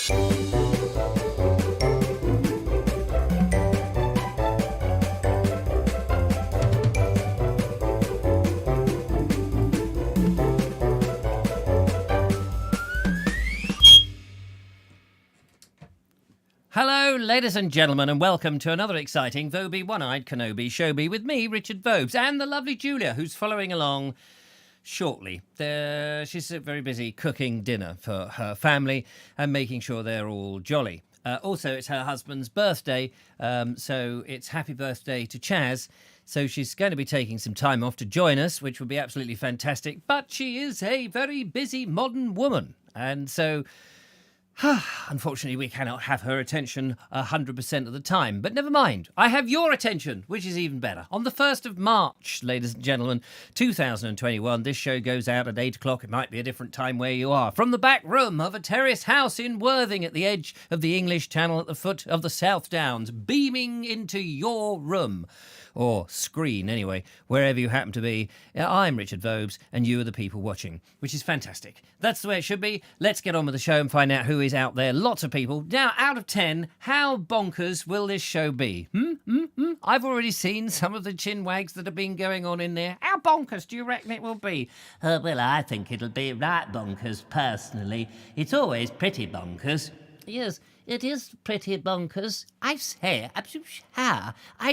Hello, ladies and gentlemen, and welcome to another exciting Vobes One-Eyed Kenobi Showbie with me, Richard Vobes, and the lovely Julia, who's following along shortly. She's very busy cooking dinner for her family and making sure they're all jolly. Also, it's her husband's birthday, so it's happy birthday to Chaz. So she's going to be taking some time off to join us, which would be absolutely fantastic. But she is a very busy modern woman, and so unfortunately, we cannot have her attention 100% of the time. But never mind. I have your attention, which is even better. On the 1st of March, ladies and gentlemen, 2021, this show goes out at 8 o'clock. It might be a different time where you are. From the back room of a terrace house in Worthing at the edge of the English Channel at the foot of the South Downs, beaming into your room. Or screen, anyway, wherever you happen to be. I'm Richard Vobes, and you are the people watching, which is fantastic. That's the way it should be. Let's get on with the show and find out who is out there. Lots of people. Now, out of 10, how bonkers will this show be? I've already seen some of the chin wags that have been going on in there. How bonkers do you reckon it will be? Well, I think it'll be right bonkers, personally. It's always pretty bonkers. Yes, it is pretty bonkers. I say, I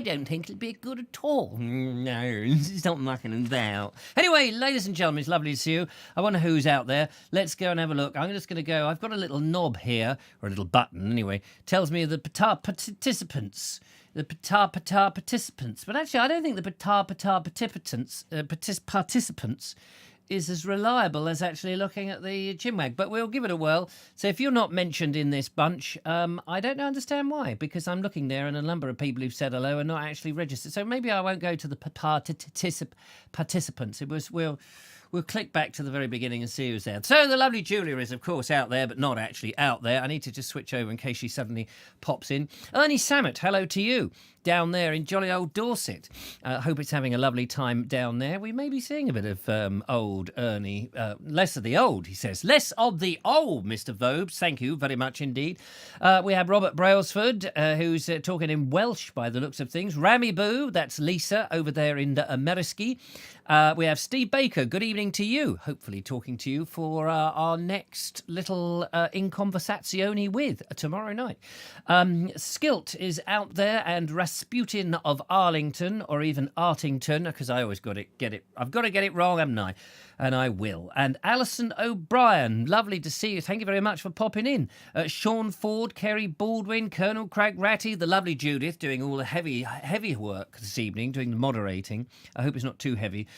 don't think it'll be good at all. No, it's not mucking about. Anyway, ladies and gentlemen, it's lovely to see you. I wonder who's out there. Let's go and have a look. I'm just going to go. I've got a little knob here, or a little button anyway. Tells me the participants. The participants. But actually, I don't think the participants is as reliable as actually looking at the chinwag, but we'll give it a whirl. So if you're not mentioned in this bunch, I don't understand why, because I'm looking there and a number of people who've said hello are not actually registered. So maybe I won't go to the participants. We'll click back to the very beginning and see who's there. So the lovely Julia is, of course, out there, but not actually out there. I need to just switch over in case she suddenly pops in. Ernie Sammett, hello to you, down there in jolly old Dorset. Hope it's having a lovely time down there. We may be seeing a bit of old Ernie. Less of the old, he says. Less of the old, Mr. Vobes. Thank you very much indeed. We have Robert Brailsford, who's talking in Welsh by the looks of things. Rami Boo, that's Lisa over there in Ameriski. We have Steve Baker, good evening to you. Hopefully talking to you for our next little In Conversazione with tomorrow night. Skilt is out there, and Rasputin of Arlington, or even Artington, because I always get it. I've got to get it wrong, haven't I? And I will. And Alison O'Brien, lovely to see you. Thank you very much for popping in. Sean Ford, Kerry Baldwin, Colonel Craig Ratty, the lovely Judith, doing all the heavy work this evening, doing the moderating. I hope it's not too heavy,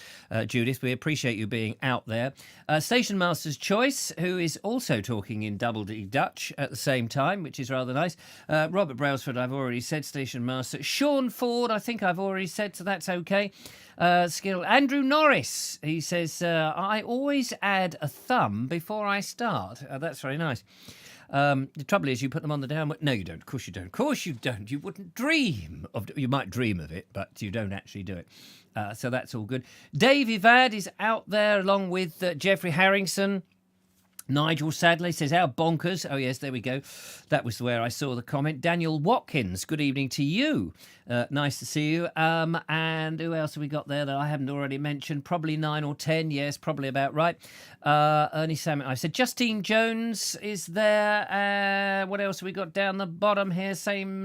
Judith. We appreciate you being out there. Station Master's Choice, who is also talking in Double D Dutch at the same time, which is rather nice. Robert Brailsford, I've already said, Station Master. Sean Ford, I think I've already said, so that's okay. Skill. Andrew Norris, he says, I always add a thumb before I start. That's very nice. The trouble is you put them on the downward. No, you don't. Of course you don't. Of course you don't. You wouldn't dream of. You might dream of it, but you don't actually do it. So that's all good. Dave Evad is out there along with Jeffrey Harrington. Nigel Sadley says, how bonkers. Oh, yes, there we go. That was where I saw the comment. Daniel Watkins, good evening to you. Nice to see you. And who else have we got there that I haven't already mentioned? Probably 9 or 10. Yes, probably about right. Ernie Salmon. I said Justine Jones is there. What else have we got down the bottom here? Same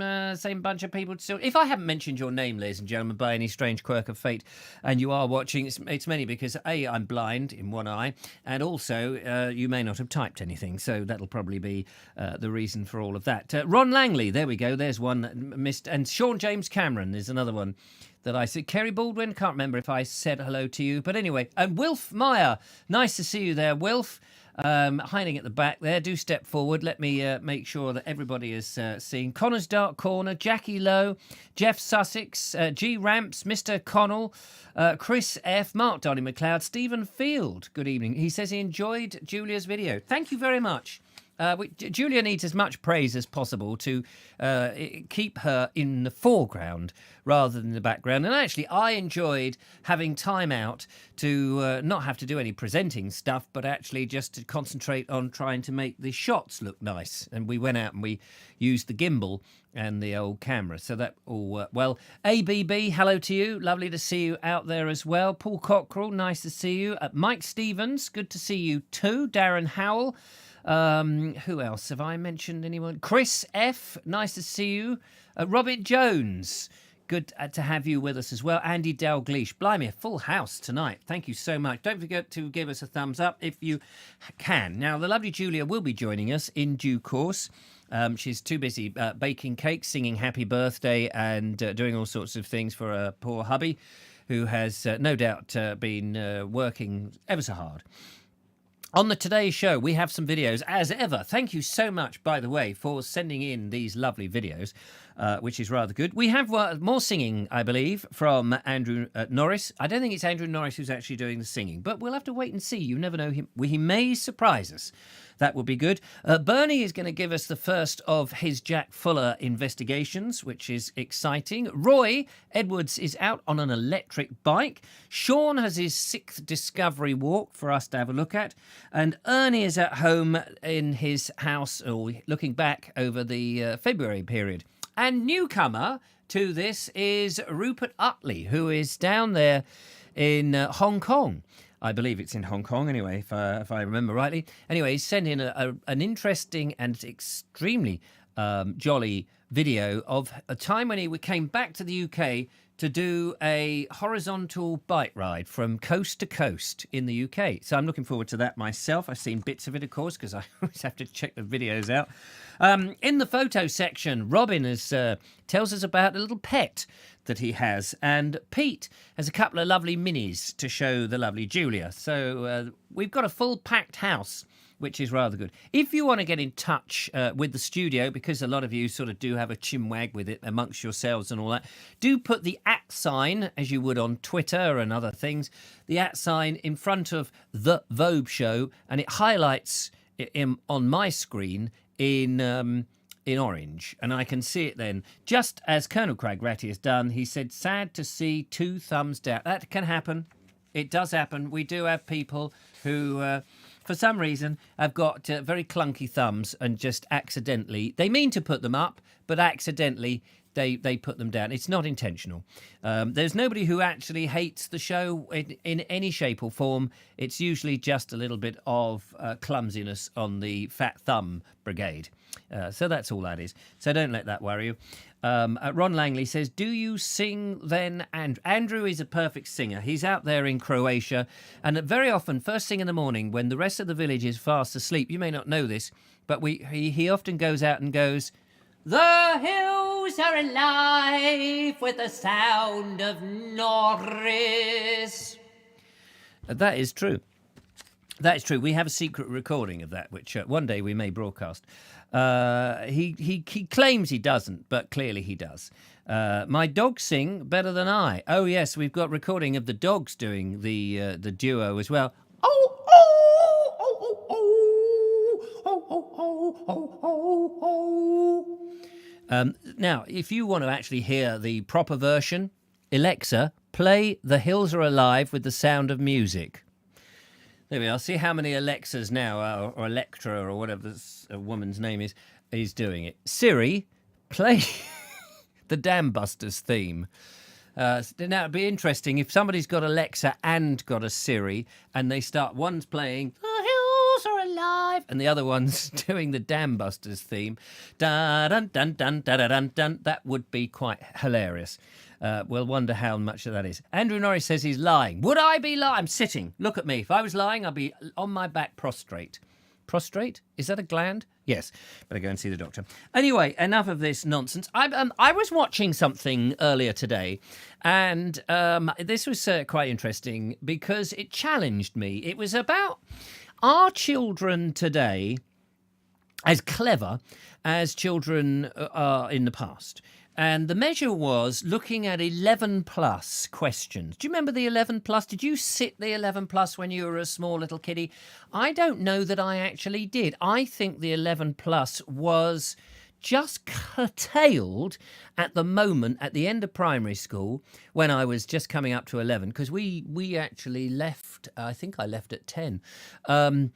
bunch of people. So if I haven't mentioned your name, ladies and gentlemen, by any strange quirk of fate, and you are watching, it's mainly because, A, I'm blind in one eye, and also you may not have typed anything, so that'll probably be the reason for all of that. Ron Langley, there we go, there's one missed, and Sean James Cameron is another one that I said. Kerry Baldwin, can't remember if I said hello to you, but anyway, and Wilf Meyer, nice to see you there, Wilf. Hiding at the back there, do step forward. Let me make sure that everybody is seen. Connor's Dark Corner, Jackie Lowe, Jeff Sussex, G Ramps, Mr. Connell, Chris F, Mark Donny McLeod, Stephen Field, good evening. He says he enjoyed Julia's video. Thank you very much. Julia needs as much praise as possible to keep her in the foreground rather than the background. And actually, I enjoyed having time out to not have to do any presenting stuff, but actually just to concentrate on trying to make the shots look nice. And we went out and we used the gimbal and the old camera. So that all worked well. ABB, hello to you. Lovely to see you out there as well. Paul Cockrell, nice to see you. Mike Stevens, good to see you too. Darren Howell. Who else? Have I mentioned anyone? Chris F, nice to see you. Robert Jones, good to have you with us as well. Andy Dalgleish, blimey, a full house tonight. Thank you so much. Don't forget to give us a thumbs up if you can. Now, the lovely Julia will be joining us in due course. She's too busy baking cakes, singing happy birthday and doing all sorts of things for her poor hubby, who has no doubt been working ever so hard. On the Today Show, we have some videos, as ever. Thank you so much, by the way, for sending in these lovely videos, which is rather good. We have more singing, I believe, from Andrew Norris. I don't think it's Andrew Norris who's actually doing the singing, but we'll have to wait and see. You never know. He may surprise us. That would be good. Bernie is going to give us the first of his Jack Fuller investigations, which is exciting. Roy Edwards is out on an electric bike. Sean has his 6th discovery walk for us to have a look at. And Ernie is at home in his house, or looking back over the February period. And newcomer to this is Rupert Utley, who is down there in Hong Kong. I believe it's in Hong Kong anyway, if I remember rightly. Anyway, he's sent in an interesting and extremely jolly video of a time when he came back to the UK to do a horizontal bike ride from coast to coast in the UK. So I'm looking forward to that myself. I've seen bits of it, of course, because I always have to check the videos out. In the photo section, Robin tells us about a little pet that he has, and Pete has a couple of lovely minis to show the lovely Julia. So we've got a full packed house, which is rather good. If you want to get in touch with the studio, because a lot of you sort of do have a chinwag with it amongst yourselves and all that, do put the @ sign, as you would on Twitter and other things, the @ sign in front of the Vobes show, and it highlights it on my screen in orange, and I can see it then. Just as Colonel Craig Ratty has done, he said, sad to see 2 thumbs down. That can happen. It does happen. We do have people who, for some reason, have got very clunky thumbs and just accidentally, they mean to put them up, but accidentally they put them down. It's not intentional. There's nobody who actually hates the show in any shape or form. It's usually just a little bit of clumsiness on the fat thumb brigade. So that's all that is. So don't let that worry you. Ron Langley says, do you sing then? And Andrew is a perfect singer. He's out there in Croatia, and very often, first thing in the morning, when the rest of the village is fast asleep, you may not know this, but he often goes out and goes, the hills are alive with the sound of Norris. That is true. That is true. We have a secret recording of that, which one day we may broadcast. He claims he doesn't, but clearly he does. My dogs sing better than I. Oh yes, we've got recording of the dogs doing the duo as well. Oh oh oh oh oh oh oh oh oh. Now, if you want to actually hear the proper version, Alexa, play "The Hills Are Alive" with the sound of music. There we are. See how many Alexas now, or Electra, or whatever this woman's name is doing it. Siri, play the Dam Busters theme. Now, it'd be interesting if somebody's got Alexa and got a Siri, and they start, one's playing "The Hills Are Alive," and the other one's doing the Dam Busters theme. Dun dun dun dun dun dun dun. That would be quite hilarious. We'll wonder how much of that is. Andrew Norris says he's lying. Would I be lying? I'm sitting. Look at me. If I was lying, I'd be on my back prostrate. Prostrate? Is that a gland? Yes. Better go and see the doctor. Anyway, enough of this nonsense. I was watching something earlier today, and this was quite interesting because it challenged me. It was about, are children today as clever as children are in the past? And the measure was looking at 11 plus questions. Do you remember the 11 plus? Did you sit the 11 plus when you were a small little kiddie? I don't know that I actually did. I think the 11 plus was just curtailed at the moment at the end of primary school when I was just coming up to 11, because we actually left, I think I left at 10 in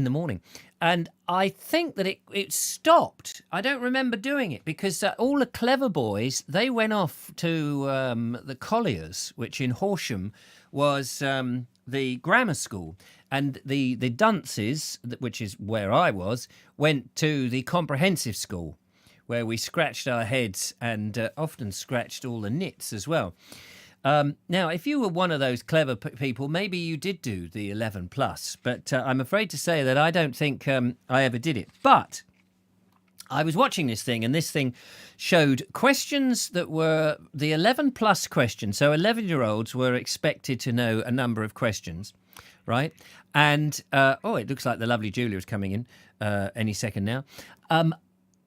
the morning. And I think that it stopped. I don't remember doing it because all the clever boys, they went off to the Colliers, which in Horsham was the grammar school. And the dunces, which is where I was, went to the comprehensive school, where we scratched our heads and often scratched all the nits as well. Now, if you were one of those clever people, maybe you did do the 11 plus, but I'm afraid to say that I don't think I ever did it. But I was watching this thing, and this thing showed questions that were the 11 plus questions. So 11-year-olds were expected to know a number of questions, right? And, it looks like the lovely Julia is coming in any second now.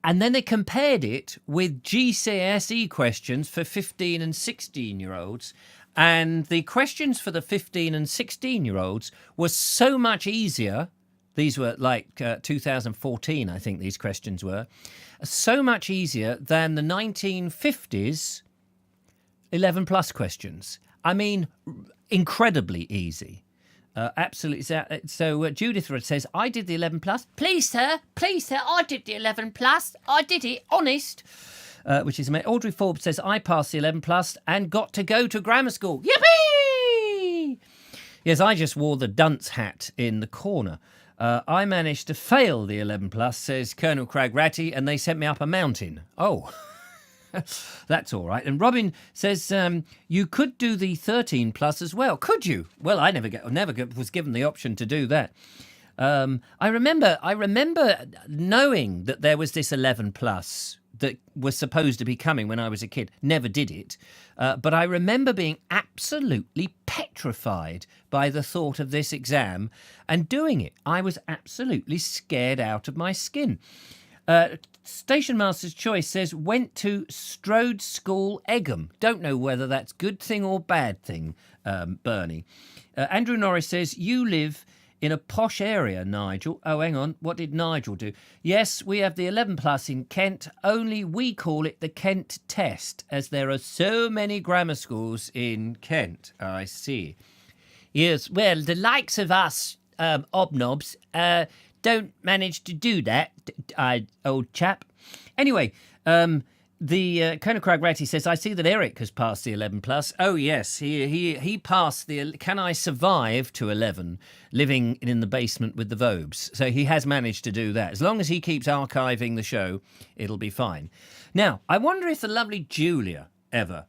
And then they compared it with GCSE questions for 15 and 16-year-olds. And the questions for the 15 and 16-year-olds were so much easier. These were like 2014, I think these questions were. So much easier than the 1950s 11 plus questions. I mean, incredibly easy. Absolutely. So Judith says, I did the 11 plus. Please, sir, I did the 11 plus. I did it, honest. Which is amazing. Audrey Forbes says, I passed the 11 plus and got to go to grammar school. Yippee! Yes, I just wore the dunce hat in the corner. I managed to fail the 11 plus, says Colonel Cragratty, and they sent me up a mountain. Oh. That's all right. And Robin says you could do the 13 plus as well. Could you? Well, I never was given the option to do that. I remember knowing that there was this 11 plus that was supposed to be coming when I was a kid. Never did it. But I remember being absolutely petrified by the thought of this exam and doing it. I was absolutely scared out of my skin. Station Master's Choice says, went to Strode School, Egham. Don't know whether that's good thing or bad thing, Bernie. Andrew Norris says, you live in a posh area, Nigel. Oh, hang on. What did Nigel do? Yes, we have the 11 plus in Kent, only we call it the Kent test, as there are so many grammar schools in Kent. I see. Yes, well, the likes of us, obnobs, don't manage to do that, old chap. Anyway, the Colonel Cragratty says, I see that Eric has passed the 11 plus. Oh, yes, he passed the Can I Survive to 11, living in the basement with the Vobes. So he has managed to do that. As long as he keeps archiving the show, it'll be fine. Now, I wonder if the lovely Julia ever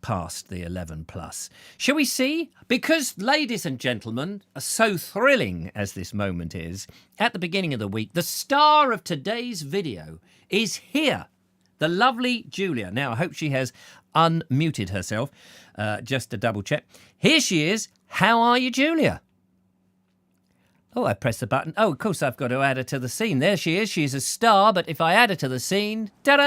past the 11 plus. Shall we see? Because, ladies and gentlemen, so thrilling as this moment is, at the beginning of the week, the star of today's video is here. The lovely Julia. Now, I hope she has unmuted herself, just to double check. Here she is. How are you, Julia? Oh, I pressed the button. Oh, of course, I've got to add her to the scene. There she is. She's a star, but if I add her to the scene, ta-da!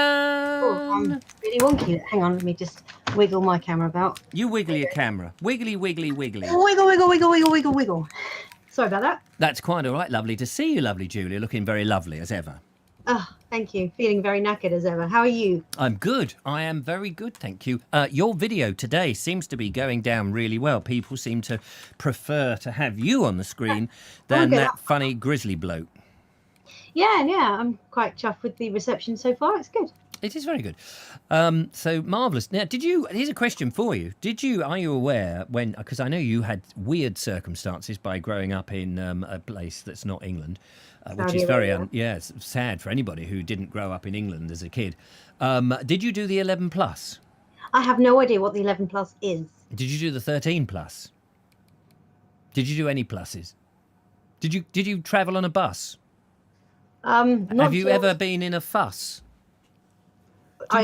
Oh, I'm really wonky. Hang on, let me just wiggle my camera about. You wiggle your camera. Wiggly, wiggly, wiggly. Wiggle, wiggle, wiggle, wiggle, wiggle, wiggle. Sorry about that. That's quite all right. Lovely to see you, lovely Julia. Looking very lovely as ever. Oh, thank you. Feeling very knackered as ever. How are you? I'm good. I am very good, thank you. Your video today seems to be going down really well. People seem to prefer to have you on the screen than that funny grizzly bloke. Yeah, I'm quite chuffed with the reception so far. It's good. It is very good. So marvellous. Now, here's a question for you. Are you aware because I know you had weird circumstances by growing up in a place that's not England, which is very, it's sad for anybody who didn't grow up in England as a kid. Did you do the 11 plus? I have no idea what the 11 plus is. Did you do the 13 plus? Did you do any pluses? Did you travel on a bus? Have you ever been in a fuss? Do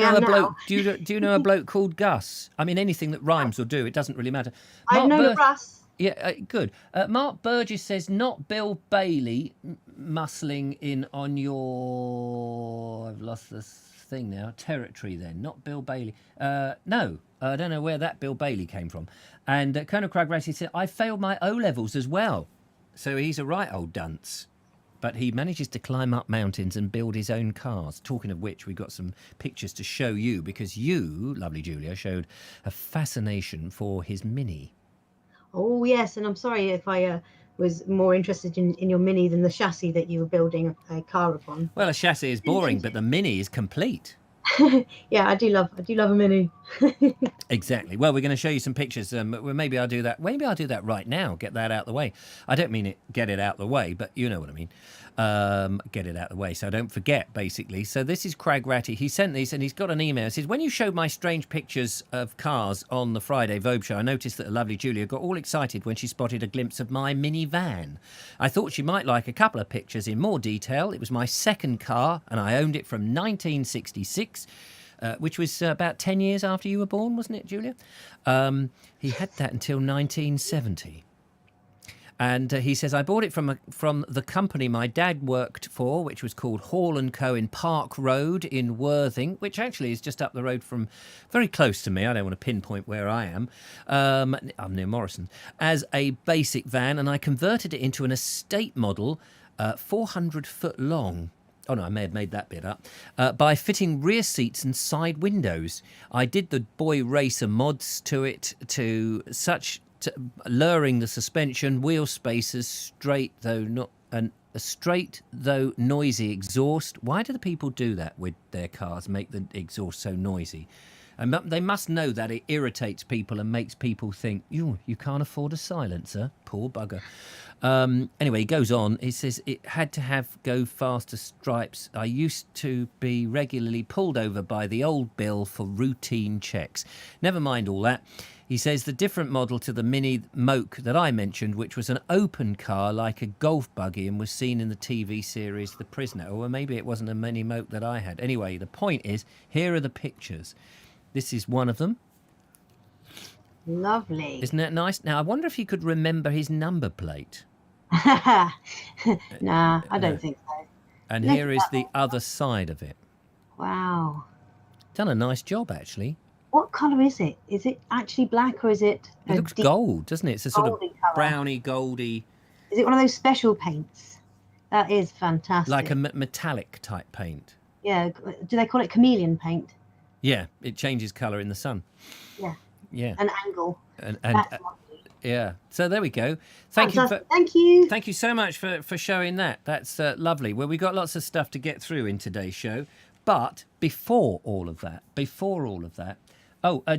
you know a bloke called Gus? I mean, anything that rhymes will do. It doesn't really matter. I know Russ. Yeah, good. Mark Burgess says, not Bill Bailey muscling in on your... I've lost the thing now. Territory then, not Bill Bailey. No, I don't know where that Bill Bailey came from. And Colonel Cragratty said, I failed my O-levels as well. So he's a right old dunce. But he manages to climb up mountains and build his own cars. Talking of which, we've got some pictures to show you because you, lovely Julia, showed a fascination for his Mini. Oh, yes. And I'm sorry if I was more interested in your Mini than the chassis that you were building a car upon. Well, a chassis is boring, but the Mini is complete. Yeah, I do love a Mini. Exactly. Well, we're going to show you some pictures. Maybe I'll do that. Maybe I'll do that right now. Get that out the way. I don't mean get it out the way, but you know what I mean. Get it out the way so I don't forget, basically. So this is Cragratty. He sent these and he's got an email. It says, when you showed my strange pictures of cars on the Friday Vobes show, I noticed that the lovely Julia got all excited when she spotted a glimpse of my minivan. I thought she might like a couple of pictures in more detail. It was my second car and I owned it from 1966. Which was about 10 years after you were born, wasn't it, Julia? He had that until 1970. And he says, I bought it from the company my dad worked for, which was called Hall & Co. in Park Road in Worthing, which actually is just up the road from very close to me. I don't want to pinpoint where I am. I'm near Morrison. As a basic van, and I converted it into an estate model, 400 foot long. Oh, no, I may have made that bit up. By fitting rear seats and side windows. I did the Boy Racer mods to it lowering the suspension, wheel spacers, straight though noisy exhaust. Why do the people do that with their cars, make the exhaust so noisy? And they must know that it irritates people and makes people think, you can't afford a silencer. Poor bugger. Anyway, he goes on. He says, it had to have go faster stripes. I used to be regularly pulled over by the old Bill for routine checks. Never mind all that. He says the different model to the Mini Moke that I mentioned, which was an open car like a golf buggy and was seen in the TV series The Prisoner. Or maybe it wasn't a Mini Moke that I had. Anyway, the point is, here are the pictures. This is one of them. Lovely. Isn't that nice? Now, I wonder if you could remember his number plate. Nah, I don't think so. And here is the other side of it. Wow. Done a nice job, actually. What colour is it? Is it actually black or is it? It looks gold, doesn't it? It's a sort of goldy colour. browny, goldy. Is it one of those special paints? That is fantastic. Like a metallic type paint. Yeah. Do they call it chameleon paint? Yeah, it changes colour in the sun. Yeah. Yeah. An angle. And That's lovely. yeah. So there we go. Thank you. Thank you so much for showing that. That's lovely. Well, we got lots of stuff to get through in today's show. But before all of that,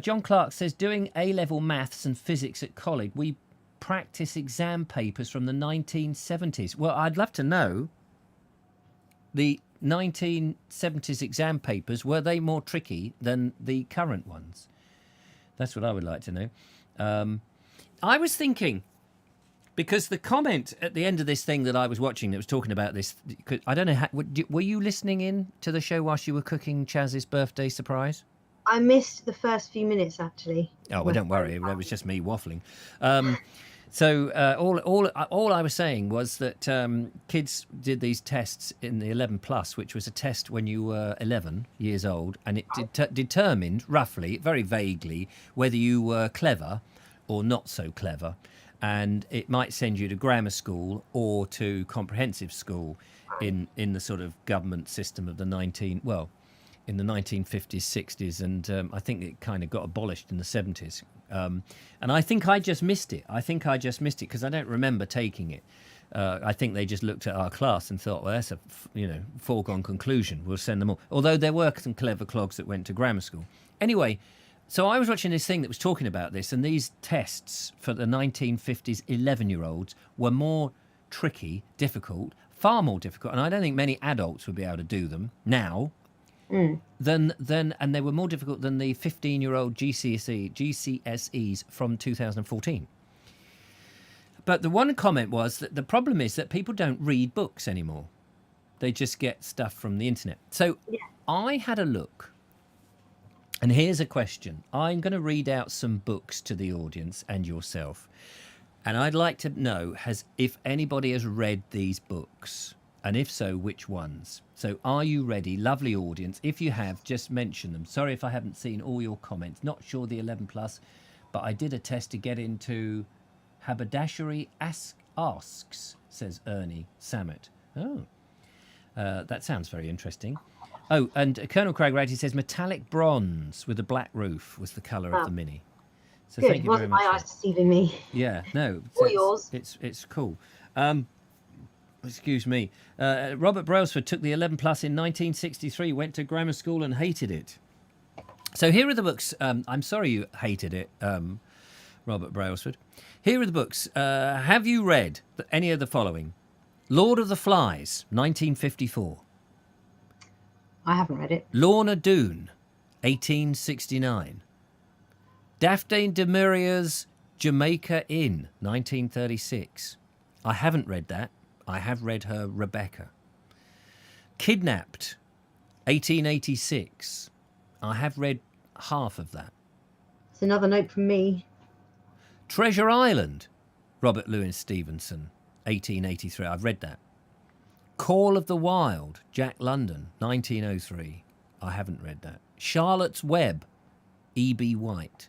John Clark says, doing A-level maths and physics at college, we practice exam papers from the 1970s. Well, I'd love to know, the 1970s exam papers, were they more tricky than the current ones? That's what I would like to know. I was thinking, because the comment at the end of this thing that I was watching that was talking about this, I don't know, were you listening in to the show whilst you were cooking Chaz's birthday surprise? I missed the first few minutes, actually. Oh, well, don't worry. It was just me waffling. So all I was saying was that kids did these tests in the 11 plus, which was a test when you were 11 years old, and it determined roughly, very vaguely, whether you were clever or not so clever, and it might send you to grammar school or to comprehensive school in the sort of government system of the 1950s, 60s, and I think it kind of got abolished in the 70s. And I think I just missed it. Because I don't remember taking it. I think they just looked at our class and thought, well, that's a foregone conclusion. We'll send them all. Although there were some clever clogs that went to grammar school. Anyway, so I was watching this thing that was talking about this, and these tests for the 1950s 11-year-olds were more tricky, difficult, far more difficult, and I don't think many adults would be able to do them now. And they were more difficult than the 15-year-old GCSEs from 2014. But the one comment was that the problem is that people don't read books anymore. They just get stuff from the internet. So I had a look, and here's a question. I'm going to read out some books to the audience and yourself, and I'd like to know if anybody has read these books. And if so, which ones? So are you ready? Lovely audience. If you have, just mention them. Sorry if I haven't seen all your comments. Not sure the 11 plus, but I did a test to get into Haberdashery Asks, says Ernie Samet. Oh, that sounds very interesting. Oh, and Colonel Craig Ratty says metallic bronze with a black roof was the colour of the Mini. So Good. thank you very Wasn't much. my eyes deceiving me? Yeah, no. Or yours. It's cool. Excuse me. Robert Brailsford took the 11 plus in 1963, went to grammar school and hated it. So here are the books. I'm sorry you hated it, Robert Brailsford. Here are the books. Have you read any of the following? Lord of the Flies, 1954. I haven't read it. Lorna Doone, 1869. Daphne du Maurier's Jamaica Inn, 1936. I haven't read that. I have read her Rebecca. Kidnapped, 1886. I have read half of that. It's another note from me. Treasure Island, Robert Louis Stevenson, 1883. I've read that. Call of the Wild, Jack London, 1903. I haven't read that. Charlotte's Web, E.B. White,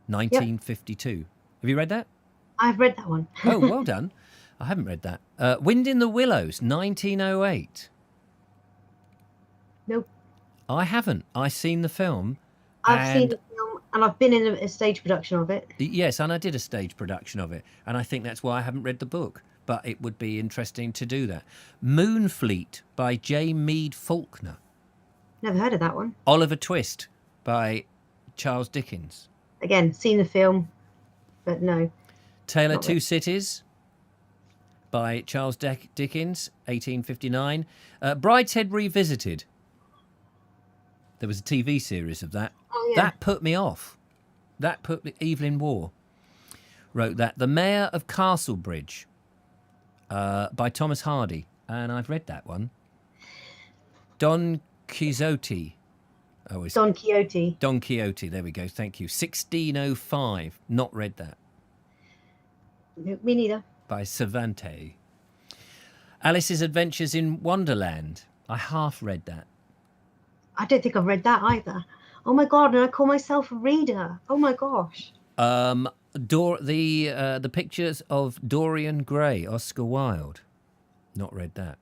1952. Have you read that? I've read that one. Oh, well done. I haven't read that. Wind in the Willows, 1908. Nope. I haven't. I've seen the film. I've seen the film and I've been in a stage production of it. Yes, and I did a stage production of it. And I think that's why I haven't read the book. But it would be interesting to do that. Moonfleet by J. Mead Faulkner. Never heard of that one. Oliver Twist by Charles Dickens. Again, seen the film, but no. Tale of Not Two read. Cities by Charles Dickens, 1859. Brideshead Revisited. There was a TV series of that. Oh, yeah. That put me off. Evelyn Waugh wrote that. The Mayor of Castlebridge by Thomas Hardy. And I've read that one. Don Quixote. Don Quixote. Don Quixote, there we go, thank you. 1605, not read that. No, me neither. By Cervantes. Alice's Adventures in Wonderland. I half read that. I don't think I've read that either. Oh my God, and I call myself a reader. Oh my gosh. The Pictures of Dorian Gray, Oscar Wilde. Not read that.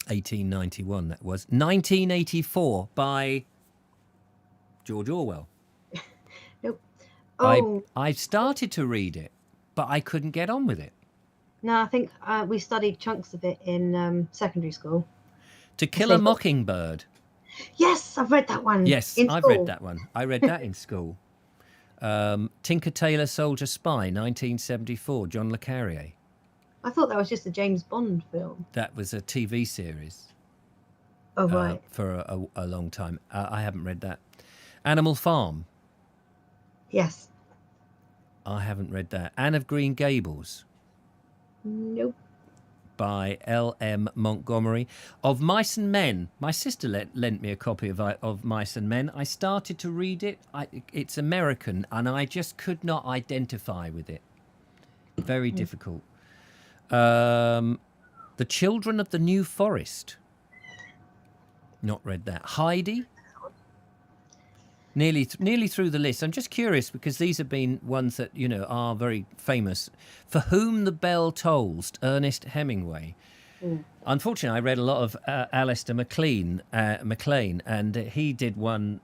1891, that was. 1984 by George Orwell. Nope. Oh. I started to read it, but I couldn't get on with it. No, I think we studied chunks of it in secondary school. To Kill a Mockingbird. Yes, I've read that one. Yes, in I've school. read that one. I read that in school. Tinker Tailor Soldier Spy, 1974, John le Carrier. I thought that was just a James Bond film. That was a TV series. Oh, right. For a long time. I haven't read that. Animal Farm. Yes. I haven't read that. Anne of Green Gables. Nope. By L.M. Montgomery. Of Mice and Men. My sister lent me a copy of Mice and Men. I started to read it. It's American, and I just could not identify with it. Very difficult. The Children of the New Forest. Not read that. Heidi. Nearly through the list. I'm just curious because these have been ones that, are very famous. For Whom the Bell Tolls, Ernest Hemingway. Unfortunately, I read a lot of Alistair MacLean, and he did one,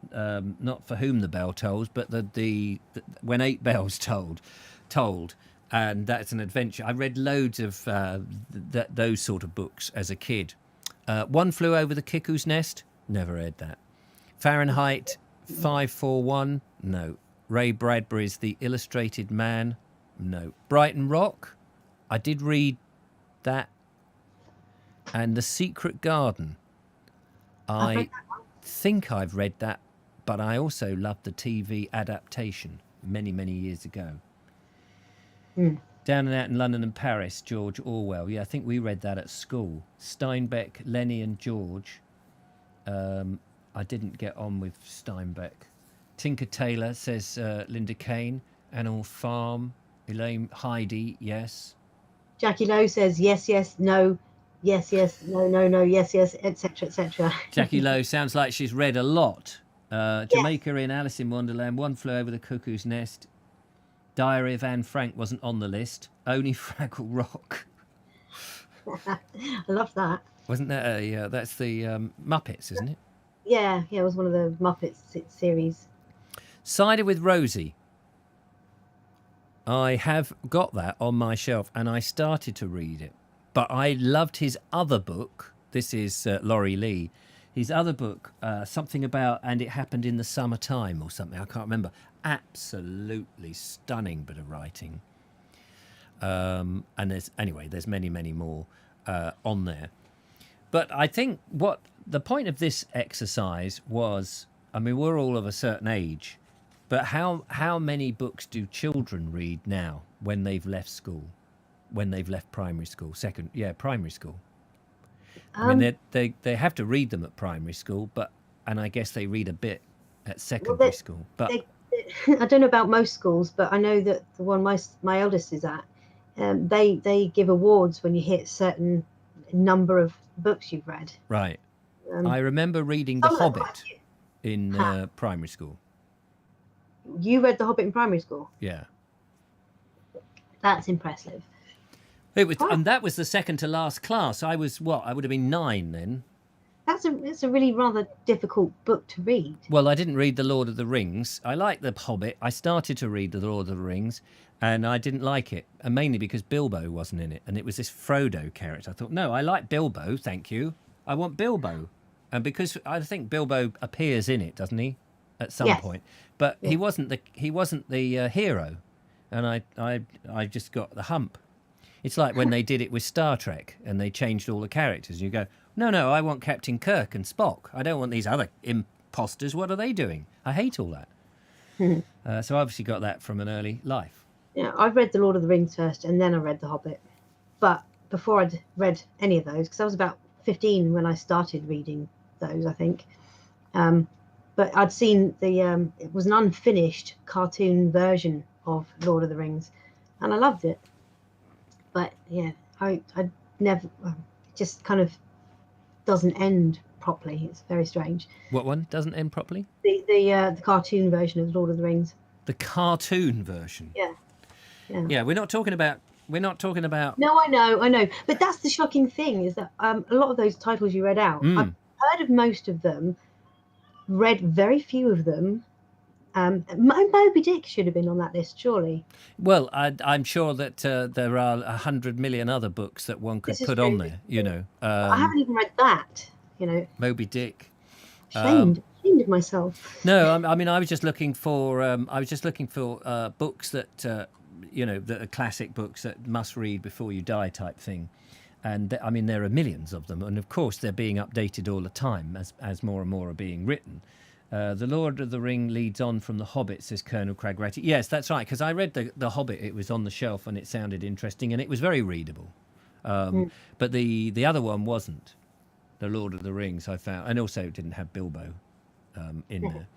not For Whom the Bell Tolls, but the When Eight Bells Tolled. And that's an adventure. I read loads of those sort of books as a kid. One Flew Over the Cuckoo's Nest. Never read that. Fahrenheit 541. No. Ray Bradbury's The Illustrated Man. No. Brighton Rock. I did read that. And The Secret Garden. I think I've read that, but I also loved the TV adaptation many, many years ago. Down and Out in London and Paris, George Orwell. Yeah, I think we read that at school. Steinbeck, Lenny and George. I didn't get on with Steinbeck. Tinker Tailor, says Linda Kane. Animal Farm. Elaine Heidi, yes. Jackie Lowe says yes, yes, no, yes, yes, no, no, no, yes, yes, etc., etc. Jackie Lowe sounds like she's read a lot. Yes. Jamaica in Alice in Wonderland, One Flew Over the Cuckoo's Nest, Diary of Anne Frank wasn't on the list. Only Fraggle Rock. I love that. Wasn't that that's the Muppets, isn't it? Yeah, yeah, it was one of the Muppets series. Cider with Rosie. I have got that on my shelf and I started to read it. But I loved his other book. This is Laurie Lee. His other book, something about, and it happened in the summertime or something. I can't remember. Absolutely stunning bit of writing. And there's many, many more on there. But I think what the point of this exercise was, I mean, we're all of a certain age, but how many books do children read now when they've left school, when they've left primary school, primary school? I mean, they have to read them at primary school, and I guess they read a bit at secondary school. But I don't know about most schools, but I know that the one my eldest is at, they give awards when you hit a certain number of books you've read. Right. I remember reading The Hobbit in primary school. You read The Hobbit in primary school? Yeah. That's impressive. It was, and that was the second to last class. I was I would have been 9 then. It's a really rather difficult book to read. Well, I didn't read The Lord of the Rings. I liked The Hobbit. I started to read The Lord of the Rings, and I didn't like it, and mainly because Bilbo wasn't in it, and it was this Frodo character. I thought, no, I like Bilbo, thank you. I want Bilbo. And because I think Bilbo appears in it, doesn't he, at some point? But he wasn't the hero, and I just got the hump. It's like when they did it with Star Trek and they changed all the characters. You go, no, I want Captain Kirk and Spock. I don't want these other imposters. What are they doing? I hate all that. So I obviously got that from an early life. Yeah, I've read The Lord of the Rings first, and then I read The Hobbit. But before I'd read any of those, because I was about 15 when I started reading those, I think. But I'd seen it was an unfinished cartoon version of Lord of the Rings, and I loved it. But yeah, I never, it just kind of doesn't end properly. It's very strange. What one doesn't end properly? The cartoon version of Lord of the Rings. The cartoon version. Yeah. We're not talking about. No, I know. But that's the shocking thing, is that a lot of those titles you read out, I've heard of most of them, read very few of them. Moby Dick should have been on that list, surely. Well, I'm sure that there are 100 million other books that one could put on there. You know, I haven't even read that. Moby Dick. Ashamed of myself. No, I mean, I was just looking for books that that are classic books that must read before you die type thing. And I mean, there are millions of them, and of course they're being updated all the time as more and more are being written. The Lord of the Ring leads on from The Hobbit, says Colonel Cragratty. Yes, that's right, because I read the Hobbit. It was on the shelf and it sounded interesting and it was very readable. But the other one wasn't. The Lord of the Rings, I found, and also it didn't have Bilbo in there.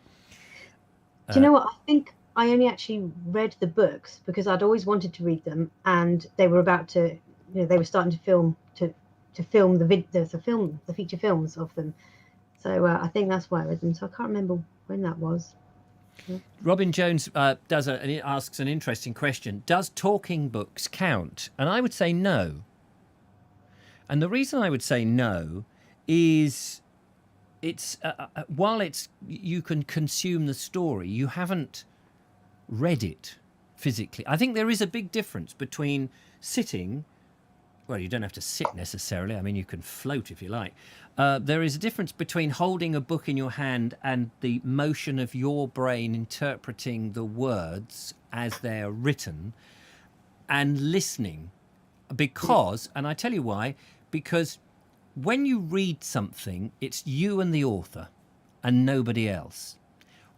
Do you know what? I think I only actually read the books because I'd always wanted to read them, and they were about to, they were starting to film the feature films of them. So I think that's why I read them. So I can't remember when that was. Robin Jones asks an interesting question. Does talking books count? And I would say no. And the reason I would say no is it's while you can consume the story, you haven't read it physically. I think there is a big difference between sitting. Well, you don't have to sit necessarily. I mean, you can float if you like. There is a difference between holding a book in your hand and the motion of your brain interpreting the words as they're written and listening. Because, and I tell you why, because when you read something, it's you and the author and nobody else.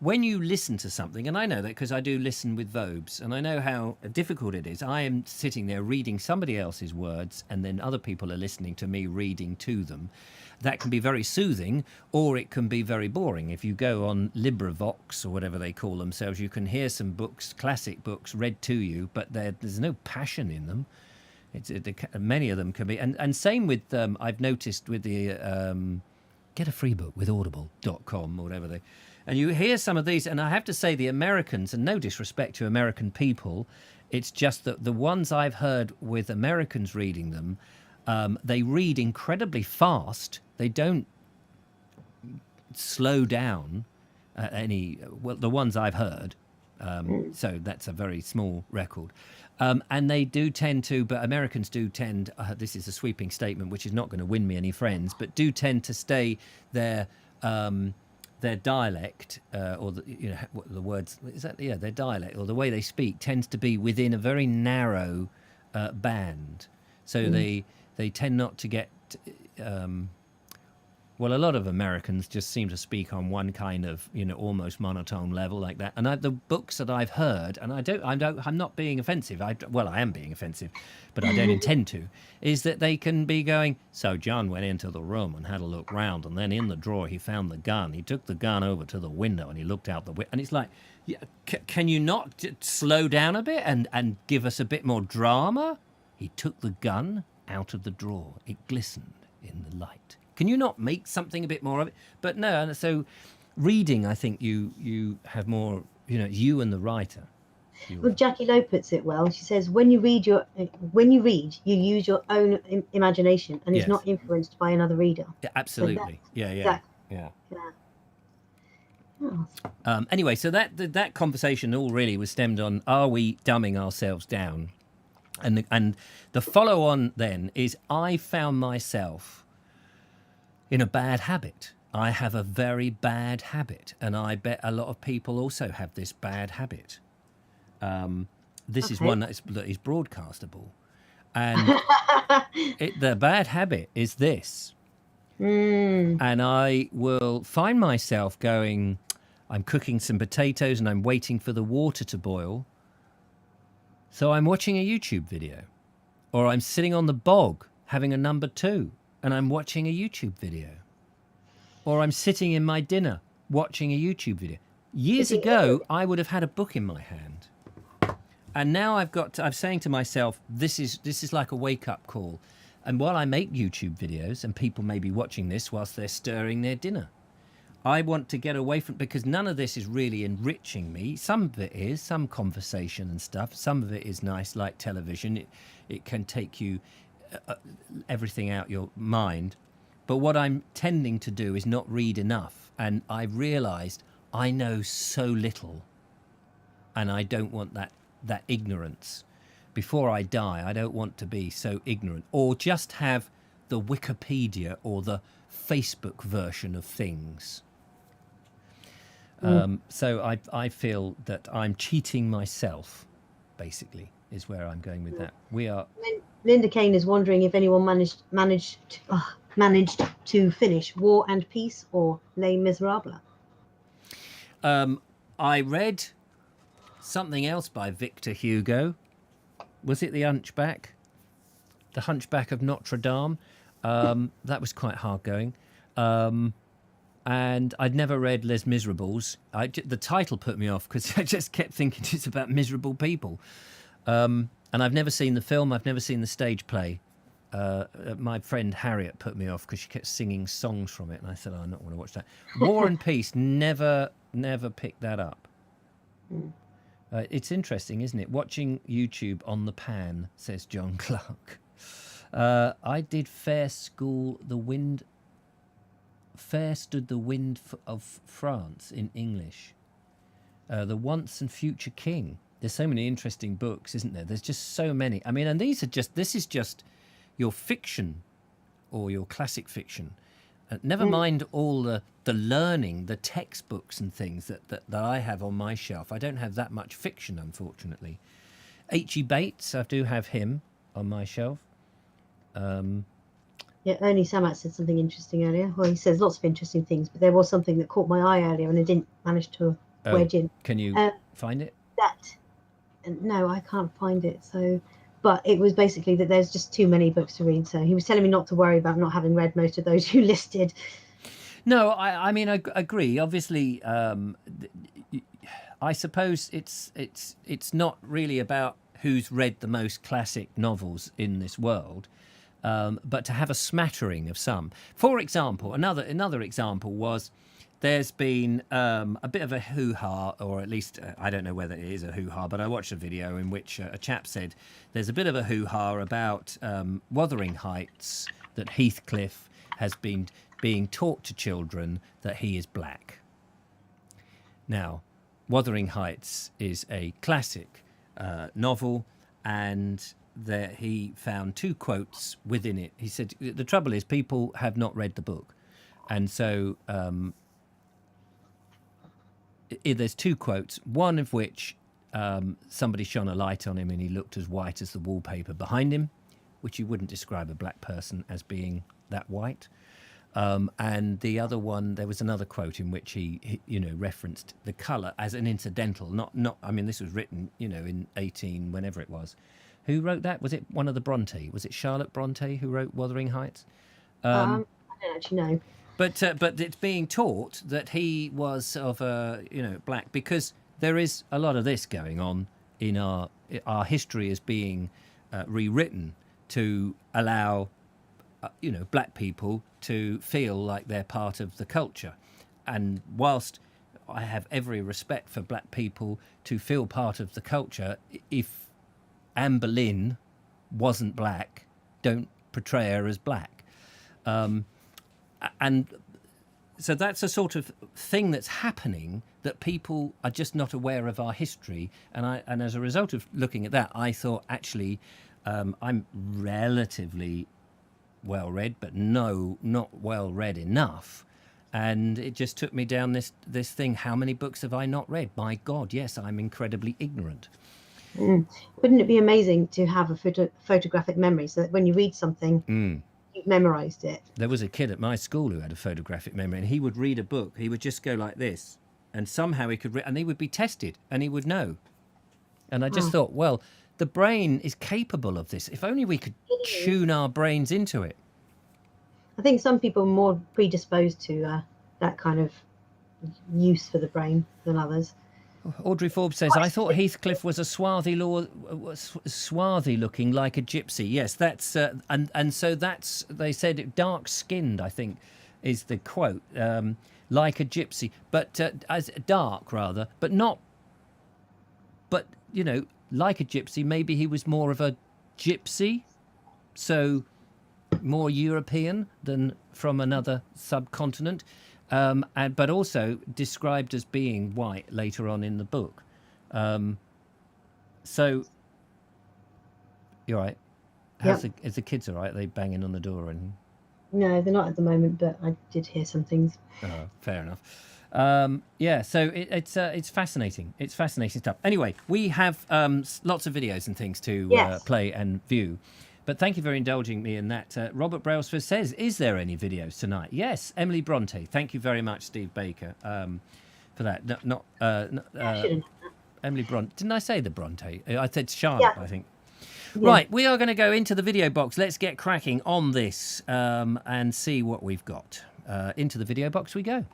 When you listen to something, and I know that because I do listen with Vobes, and I know how difficult it is. I am sitting there reading somebody else's words, and then other people are listening to me reading to them. That can be very soothing, or it can be very boring. If you go on LibriVox, or whatever they call themselves, you can hear some books, classic books, read to you, but there's no passion in them. Many of them can be, and same with I've noticed with the get a free book with audible.com or whatever and you hear some of these, and I have to say the Americans, and no disrespect to American people, it's just that the ones I've heard with Americans reading them, they read incredibly fast. They don't slow down the ones I've heard. So that's a very small record. And they do tend to, but Americans do tend, this is a sweeping statement, which is not going to win me any friends, but do tend to stay their dialect, or the words, is that, yeah, their dialect, or the way they speak tends to be within a very narrow band. So they tend not to get, well, a lot of Americans just seem to speak on one kind of, almost monotone level like that. And the books that I've heard, and I'm not being offensive. I am being offensive, but I don't intend to. Is that they can be going. So John went into the room and had a look round, and then in the drawer he found the gun. He took the gun over to the window and he looked out the window. And it's like, can you not slow down a bit and give us a bit more drama? He took the gun out of the drawer. It glistened in the light. Can you not make something a bit more of it? But no, so reading, I think you have more, you and the writer. Well, Jackie Lowe puts it well. She says, when you read, you use your own imagination, and it's not influenced by another reader. Yeah, absolutely. So Yeah. Oh. Anyway, so that conversation all really was stemmed on, are we dumbing ourselves down? And the follow on then is, I found myself in a bad habit. I have a very bad habit, and I bet a lot of people also have this bad habit. This is one that is broadcastable, and the bad habit is this. And I will find myself going, I'm cooking some potatoes and I'm waiting for the water to boil, so I'm watching a YouTube video, or I'm sitting on the bog having a number 2 and I'm watching a YouTube video, or I'm sitting in my dinner watching a YouTube video. Years ago, I would have had a book in my hand, and now I'm saying to myself, this is like a wake-up call. And while I make YouTube videos, and people may be watching this whilst they're stirring their dinner, I want to get away from, because none of this is really enriching me. Some of it is, some conversation and stuff. Some of it is nice, like television. It can take you everything out your mind. But what I'm tending to do is not read enough. And I've realised I know so little, and I don't want that ignorance. Before I die, I don't want to be so ignorant, or just have the Wikipedia or the Facebook version of things. So I feel that I'm cheating myself, basically, is where I'm going with that. We are. Linda Kane is wondering if anyone managed to finish War and Peace or Les Miserables. I read something else by Victor Hugo. Was it The Hunchback? The Hunchback of Notre Dame. That was quite hard going. And I'd never read Les Miserables. The title put me off because I just kept thinking it's about miserable people. And I've never seen the film. I've never seen the stage play. My friend Harriet put me off because she kept singing songs from it. And I said, I don't want to watch that. War and Peace, never picked that up. It's interesting, isn't it? Watching YouTube on the pan, says John Clark. I did Fair Stood the Wind of France in English. The Once and Future King. There's so many interesting books, isn't there? There's just so many. I mean, and this is just your fiction or your classic fiction. Never mind all the learning, the textbooks and things that I have on my shelf. I don't have that much fiction, unfortunately. H.E. Bates, I do have him on my shelf. Yeah, Ernie Samat said something interesting earlier. Well, he says lots of interesting things, but there was something that caught my eye earlier and I didn't manage to wedge in. Can you find it? No, I can't find it. So, but it was basically that there's just too many books to read. So he was telling me not to worry about not having read most of those you listed. No, I mean, I agree. Obviously, I suppose it's not really about who's read the most classic novels in this world, but to have a smattering of some. For example, another example was there's been a bit of a hoo-ha, or at least I don't know whether it is a hoo-ha, but I watched a video in which a chap said there's a bit of a hoo-ha about Wuthering Heights, that Heathcliff has been being taught to children that he is black. Now, Wuthering Heights is a classic novel, and there he found 2 quotes within it. He said, the trouble is people have not read the book. And so there's 2 quotes, one of which somebody shone a light on him and he looked as white as the wallpaper behind him, which you wouldn't describe a black person as being that white. And the other one, there was another quote in which he referenced the colour as an incidental, not. I mean, this was written, in 18, whenever it was. Who wrote that? Was it one of the Bronte? Was it Charlotte Bronte who wrote Wuthering Heights? I don't actually know. But it's being taught that he was of black, because there is a lot of this going on in our history is being rewritten to allow black people to feel like they're part of the culture. And whilst I have every respect for black people to feel part of the culture, if Anne Boleyn wasn't black, don't portray her as black. And so that's a sort of thing that's happening, that people are just not aware of our history. And as a result of looking at that, I thought, actually, I'm relatively well read, but no, not well read enough. And it just took me down this thing. How many books have I not read? My God, yes, I'm incredibly ignorant. Wouldn't it be amazing to have a photographic memory, so that when you read something, you've memorized it? There was a kid at my school who had a photographic memory, and he would read a book. He would just go like this, and somehow he could read, and he would be tested, and he would know. And I just thought, well, the brain is capable of this. If only we could tune our brains into it. I think some people are more predisposed to that kind of use for the brain than others. Audrey Forbes says, I thought Heathcliff was a swarthy looking like a gypsy. Yes, that's and so that's, they said, dark-skinned, I think, is the quote, like a gypsy, but as dark rather, but not. But like a gypsy, maybe he was more of a gypsy, so more European than from another subcontinent. But also described as being white later on in the book. So, you're right. Is the kids all right? Are they banging on the door? And no, they're not at the moment, but I did hear some things. Oh, fair enough. Yeah, so it's fascinating. It's fascinating stuff. Anyway, we have lots of videos and things to play and view. But thank you for indulging me in that. Robert Brailsford says, is there any videos tonight? Yes, Emily Bronte. Thank you very much, Steve Baker, for that. Emily Bronte. Didn't I say the Bronte? I said Charlotte, I think. Yeah. Right, we are going to go into the video box. Let's get cracking on this and see what we've got. Into the video box we go.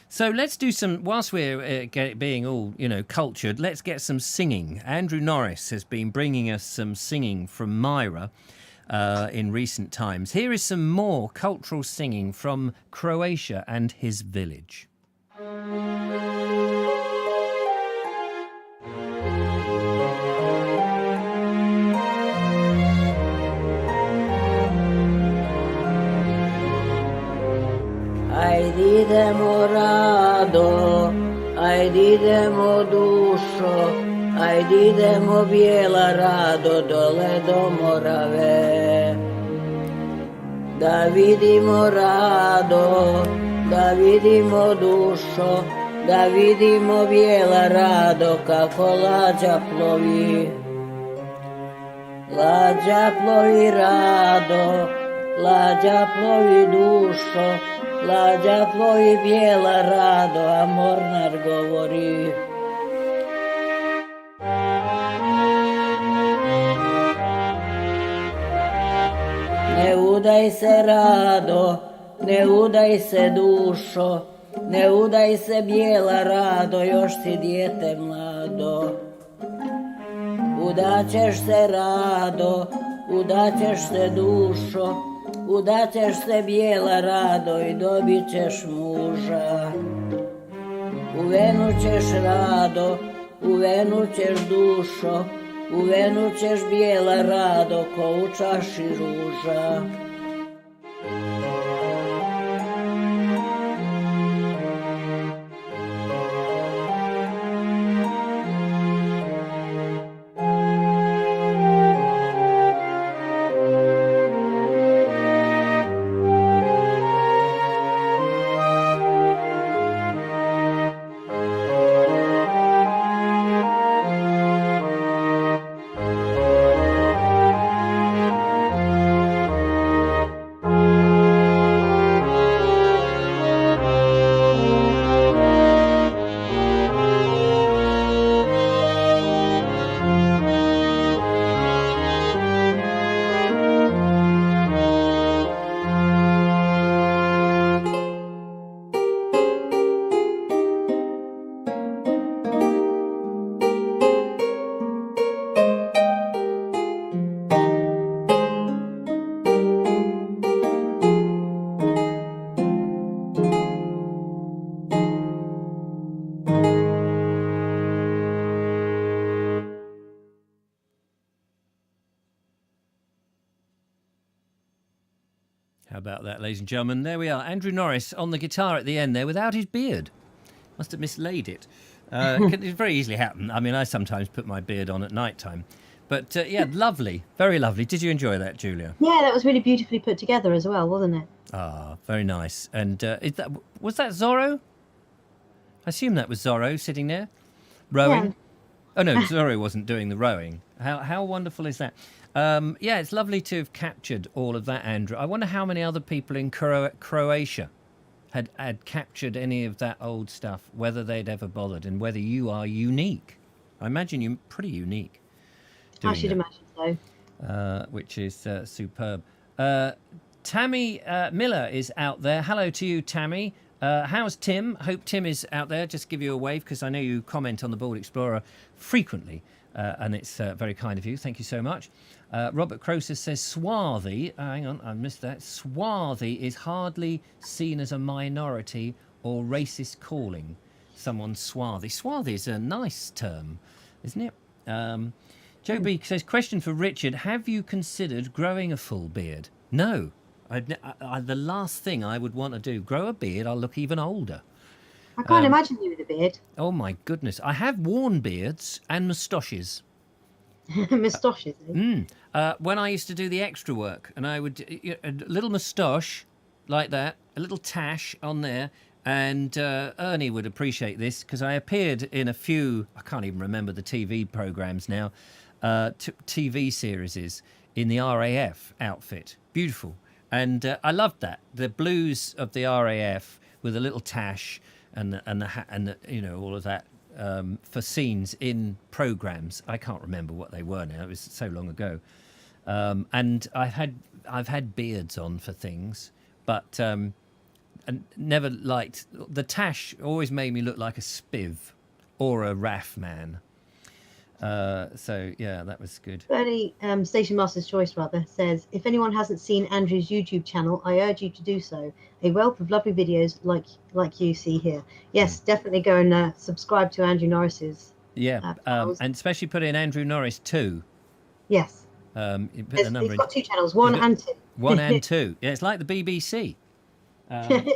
So let's do some, whilst we're being all, cultured, let's get some singing. Andrew Norris has been bringing us some singing from Myra in recent times. Here is some more cultural singing from Croatia and his village. Ajde idemo rado, ajde idemo dušo, ajde idemo bijela rado dole do Morave. Da vidimo rado, da vidimo dušo, da vidimo bijela rado kako lađa plovi. Lađa plovi rado, lađa plovi dušo, lađa plovi bijela rado, a mornar govori. Ne udaj se rado, ne udaj se dušo, Ne udaj se bijela rado, još si dijete mlado. Udaćeš se rado, udaćeš se dušo, udaćeš se bijela rado i dobit ćeš muža. Uvenućeš rado, uvenućeš dušo, uvenućeš bijela rado ko u čaši ruža. How about that, ladies and gentlemen? There we are. Andrew Norris on the guitar at the end there without his beard. Must have mislaid it. It very easily happen. I mean, I sometimes put my beard on at night time. But yeah, lovely. Very lovely. Did you enjoy that, Julia? Yeah, that was really beautifully put together as well, wasn't it? Ah, very nice. And was that Zorro? I assume that was Zorro sitting there, rowing. Yeah. Oh no, Zorro wasn't doing the rowing. How wonderful is that? Yeah, it's lovely to have captured all of that, Andrew. I wonder how many other people in Croatia had captured any of that old stuff, whether they'd ever bothered, and whether you are unique. I imagine you're pretty unique. I should imagine so. Which is superb. Tammy Miller is out there. Hello to you, Tammy. How's Tim? Hope Tim is out there. Just give you a wave because I know you comment on the Board Explorer frequently, and it's very kind of you. Thank you so much. Robert Croesus says swarthy. Hang on, I missed that. Swarthy is hardly seen as a minority or racist calling someone swarthy. Swarthy is a nice term, isn't it? Joe B says, question for Richard. Have you considered growing a full beard? No. The last thing I would want to do, grow a beard, I'll look even older. I can't imagine you with a beard. Oh, my goodness. I have worn beards and moustaches. Moustaches. When I used to do the extra work, and I would, a little moustache like that, a little tash on there, and Ernie would appreciate this because I appeared in a few, I can't even remember the TV programmes now, TV series in the RAF outfit. Beautiful. And I loved that. The blues of the RAF with a little tash and the hat and all of that for scenes in programmes. I can't remember what they were now. It was so long ago. And I've had beards on for things, but and never liked the tash. Always made me look like a spiv or a RAF man. So yeah, that was good. Bernie, Station Master's Choice rather, says, if anyone hasn't seen Andrew's YouTube channel, I urge you to do so. A wealth of lovely videos like you see here. Yes, definitely go and subscribe to Andrew Norris's. Yeah, and especially put in Andrew Norris 2. Yes. You put the number he's got 2 channels, 1 and 2. 1 and 2. Yeah, it's like the BBC.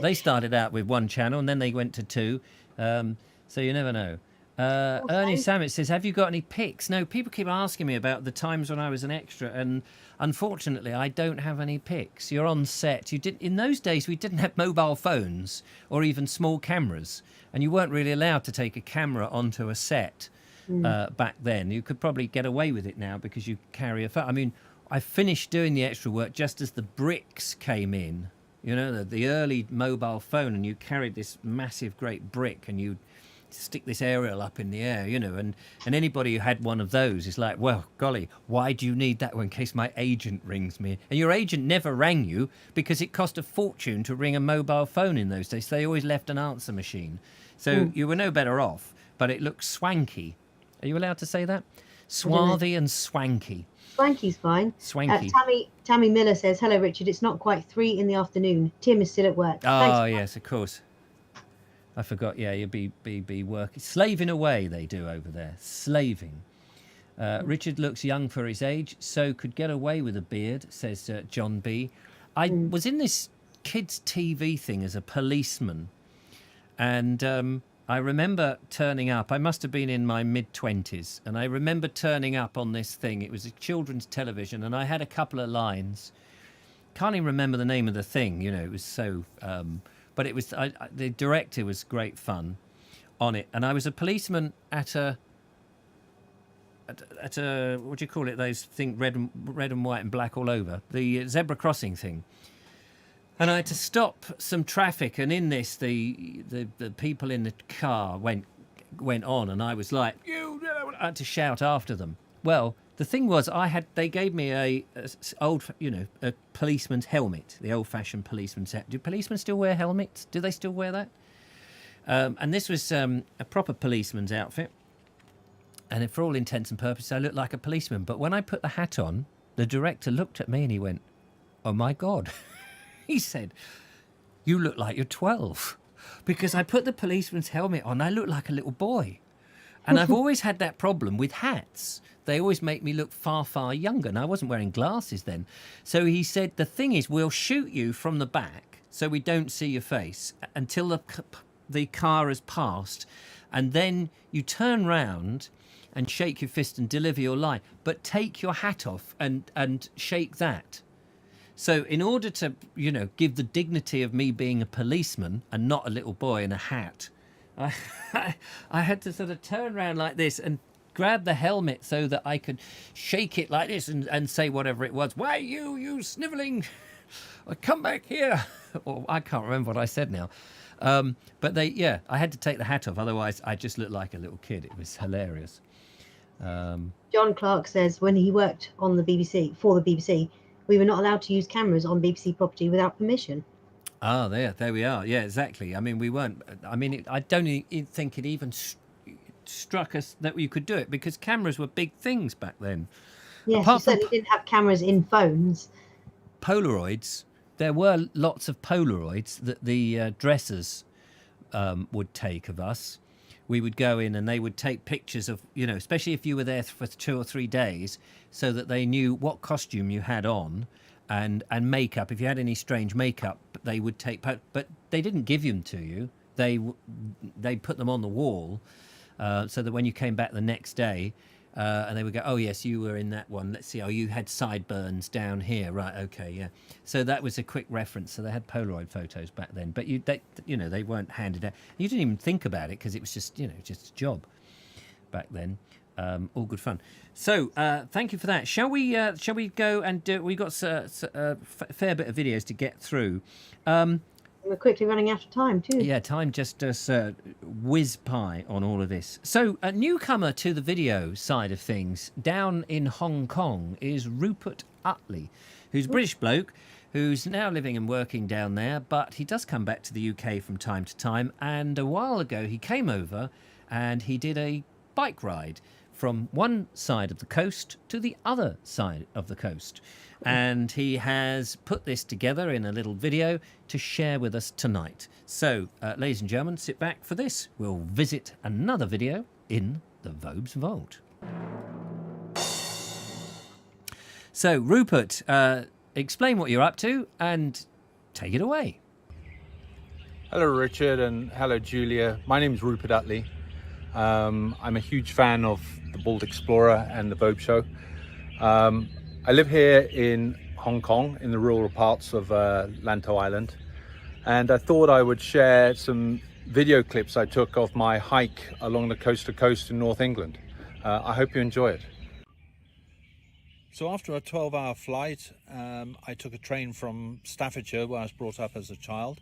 They started out with 1 channel and then they went to 2. So you never know. Ernie Samet says, have you got any pics? No, people keep asking me about the times when I was an extra, and unfortunately I don't have any pics. You're on set. In those days we didn't have mobile phones or even small cameras, and you weren't really allowed to take a camera onto a set back then. You could probably get away with it now because you carry a phone. I mean, I finished doing the extra work just as the bricks came in, the early mobile phone, and you carried this massive great brick and you stick this aerial up in the air, you know, and anybody who had one of those is like, well, golly, why do you need that one in case my agent rings me? And your agent never rang you because it cost a fortune to ring a mobile phone in those days. They always left an answer machine. So you were no better off, but it looked swanky. Are you allowed to say that? Swarthy and swanky. Swanky's fine. Swanky. Tammy Miller says, hello, Richard. It's not quite 3 in the afternoon. Tim is still at work. Oh, yes, of course. I forgot. Yeah, you'd be working. Slaving away, they do over there. Slaving. Richard looks young for his age, so could get away with a beard, says John B. I was in this kids' TV thing as a policeman, and I remember turning up. I must have been in my mid-20s, and I remember turning up on this thing. It was a children's television, and I had a couple of lines. Can't even remember the name of the thing, you know, it was so... but it was the director was great fun on it. And I was a policeman at a what do you call it, those things, red and white and black all over, the zebra crossing thing. And I had to stop some traffic, and in this, the people in the car went on, and I was like, I had to shout after them. Well, the thing was, they gave me a policeman's helmet, the old-fashioned policeman's helmet. Do policemen still wear helmets? Do they still wear that? And this was a proper policeman's outfit, and for all intents and purposes, I looked like a policeman. But when I put the hat on, the director looked at me and he went, "Oh my God." He said, "You look like you're 12. Because I put the policeman's helmet on, I look like a little boy. And I've always had that problem with hats. They always make me look far, far younger. And I wasn't wearing glasses then. So he said, the thing is, we'll shoot you from the back so we don't see your face until the car has passed. And then you turn round and shake your fist and deliver your line. But take your hat off and shake that. So in order to, you know, give the dignity of me being a policeman and not a little boy in a hat, I had to sort of turn around like this and grab the helmet so that I could shake it like this and say whatever it was. "Why, you snivelling, come back here." Or I can't remember what I said now. But I had to take the hat off. Otherwise, I just looked like a little kid. It was hilarious. John Clark says when he worked on the BBC, for the BBC, we were not allowed to use cameras on BBC property without permission. Ah, there we are. Yeah, exactly. I mean, we weren't. I mean, I don't think it even struck us that you could do it because cameras were big things back then. Yes, you certainly didn't have cameras in phones. Polaroids. There were lots of Polaroids that the dressers would take of us. We would go in and they would take pictures of, you know, especially if you were there for 2 or 3 days, so that they knew what costume you had on and makeup. If you had any strange makeup, they would take, but they didn't give them to you. They put them on the wall so that when you came back the next day, and they would go, "Oh yes, you were in that one. Let's see. Oh, you had sideburns down here, right? Okay, yeah." So that was a quick reference. So they had Polaroid photos back then, but they weren't handed out. You didn't even think about it because it was just just a job back then. All good fun. So thank you for that. Shall we go and do? We got a fair bit of videos to get through. We're quickly running out of time too. Yeah, time just does whiz pie on all of this. So a newcomer to the video side of things down in Hong Kong is Rupert Utley, who's a British bloke who's now living and working down there, but he does come back to the UK from time to time. And a while ago he came over and he did a bike ride from one side of the coast to the other side of the coast. And he has put this together in a little video to share with us tonight. So, ladies and gentlemen, sit back for this. We'll visit another video in the Vobes Vault. So, Rupert, explain what you're up to and take it away. Hello, Richard, and hello, Julia. My name is Rupert Utley. I'm a huge fan of the Bald Explorer and the Vogue Show. I live here in Hong Kong, in the rural parts of Lantau Island, and I thought I would share some video clips I took of my hike along the coast to coast in North England. I hope you enjoy it. So after a 12-hour flight, I took a train from Staffordshire, where I was brought up as a child,